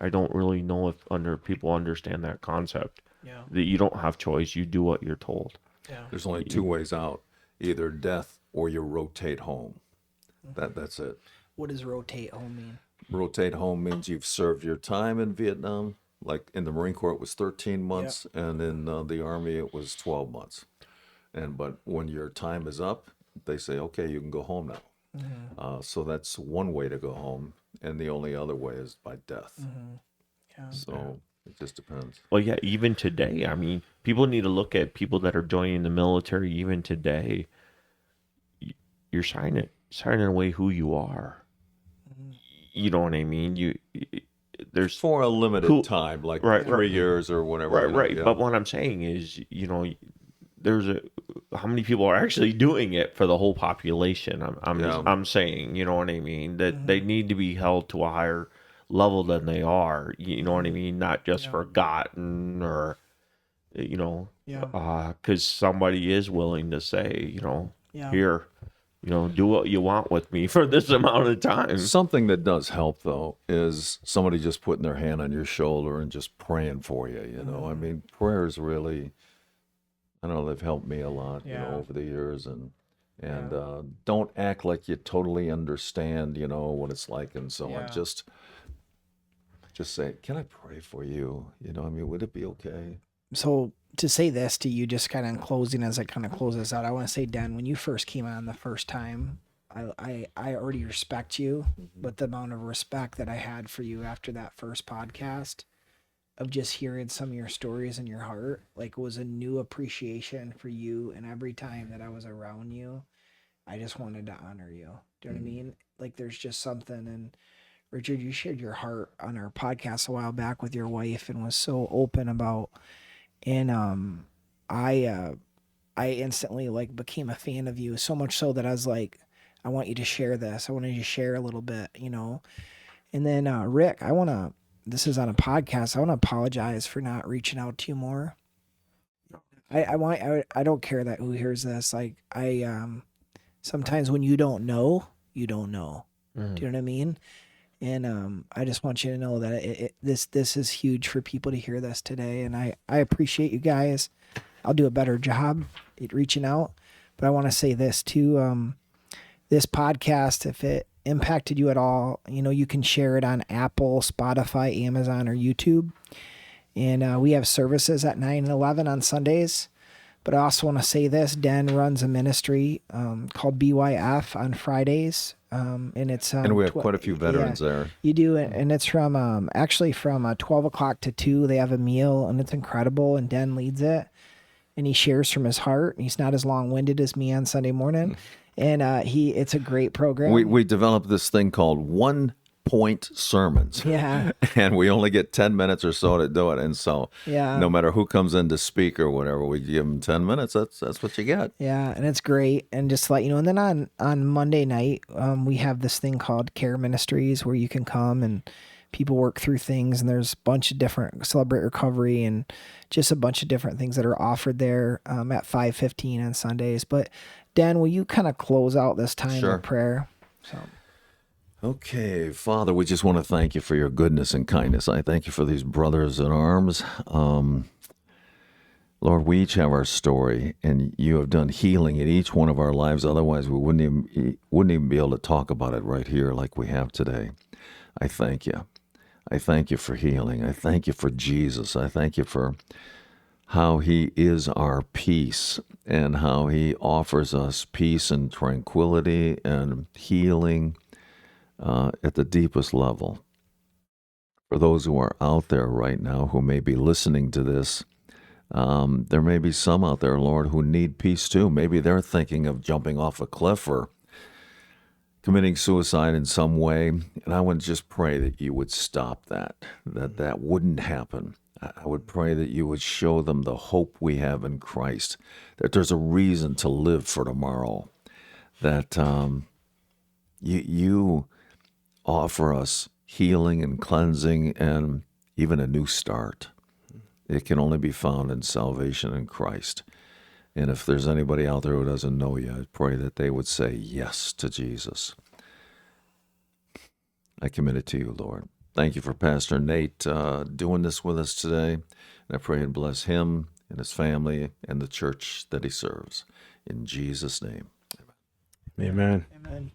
I don't really know if people understand that concept. Yeah. That you don't have choice, you do what you're told. Yeah. There's only 2 ways out: either death or you rotate home. That's it. What does rotate home mean? Rotate home means you've served your time in Vietnam. Like in the Marine Corps, it was 13 months, and in the Army, it was 12 months. But when your time is up, they say, okay, you can go home now. So that's one way to go home, and the only other way is by death. Yeah. So it just depends. Well, yeah, even today, I mean, people need to look at people that are joining the military. Even today, you're signing away who you are. You know what I mean? There's For a limited time, like 3 years or whatever. Right. Yeah. But what I'm saying is, you know, how many people are actually doing it for the whole population? I'm saying, you know what I mean? That they need to be held to a higher level than they are. You know what I mean? Not just forgotten or, you know, because somebody is willing to say, you know, here, you know, do what you want with me for this amount of time. Something that does help, though, is somebody just putting their hand on your shoulder and just praying for you, you know? I mean, prayers really, I don't know, they've helped me a lot, you know, over the years. And don't act like you totally understand, you know, what it's like and so on. Just say, can I pray for you? You know, I mean, would it be okay? So to say this to you, just kind of in closing, as I kind of close this out, I want to say, Dan, when you first came on the first time, I already respect you, but the amount of respect that I had for you after that first podcast of just hearing some of your stories and your heart, like, was a new appreciation for you. And every time that I was around you, I just wanted to honor you. Do you know what I mean? Like, there's just something. And Richard, you shared your heart on our podcast a while back with your wife and was so open about. And I instantly like became a fan of you, so much so that I was like, I want you to share this. I want you to share a little bit, you know. And then Rick, this is on a podcast, I want to apologize for not reaching out to you more. I don't care that who hears this. Like, sometimes when you don't know, you don't know. Do you know what I mean? And I just want you to know that this is huge for people to hear this today. And I appreciate you guys. I'll do a better job at reaching out. But I want to say this too. This podcast, if it impacted you at all, you know, you can share it on Apple, Spotify, Amazon, or YouTube. And we have services at 9 and 11 on Sundays. But I also want to say this. Den runs a ministry called BYF on Fridays. And it's and we have quite a few veterans there. You do, and it's from actually from 12 o'clock to 2. They have a meal, and it's incredible. And Den leads it, and he shares from his heart. And he's not as long-winded as me on Sunday morning, and it's a great program. We developed this thing called 1-point sermons. Yeah. And we only get 10 minutes or so to do it. And so no matter who comes in to speak or whatever, we give them 10 minutes. That's what you get. Yeah, and it's great. And just to let you know, and then on Monday night, we have this thing called Care Ministries where you can come and people work through things, and there's a bunch of different Celebrate Recovery and just a bunch of different things that are offered there at 5:15 on Sundays. But Dan, will you kind of close out this time Sure. with prayer? So. Okay, Father, we just want to thank you for your goodness and kindness. I thank you for these brothers in arms. Lord, we each have our story, and you have done healing in each one of our lives. Otherwise, we wouldn't even be able to talk about it right here like we have today. I thank you. I thank you for healing. I thank you for Jesus. I thank you for how he is our peace and how he offers us peace and tranquility and healing at the deepest level. For those who are out there right now who may be listening to this, there may be some out there, Lord, who need peace too. Maybe they're thinking of jumping off a cliff or committing suicide in some way. And I would just pray that you would stop that wouldn't happen. I would pray that you would show them the hope we have in Christ, that there's a reason to live for tomorrow, that you offer us healing and cleansing and even a new start. It can only be found in salvation in Christ. And if there's anybody out there who doesn't know you, I pray that they would say yes to Jesus. I commit it to you, Lord. Thank you for Pastor Nate doing this with us today. And I pray and bless him and his family and the church that he serves. In Jesus' name. Amen. Amen.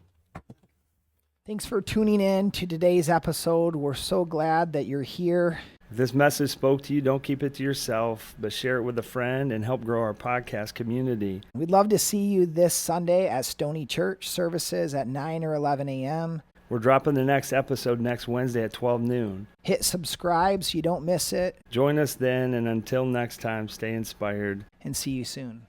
Thanks for tuning in to today's episode. We're so glad that you're here. If this message spoke to you, don't keep it to yourself, but share it with a friend and help grow our podcast community. We'd love to see you this Sunday at Stoney Church, services at 9 or 11 a.m. We're dropping the next episode next Wednesday at 12 noon. Hit subscribe so you don't miss it, Join us then, and until next time, stay inspired. and see you soon.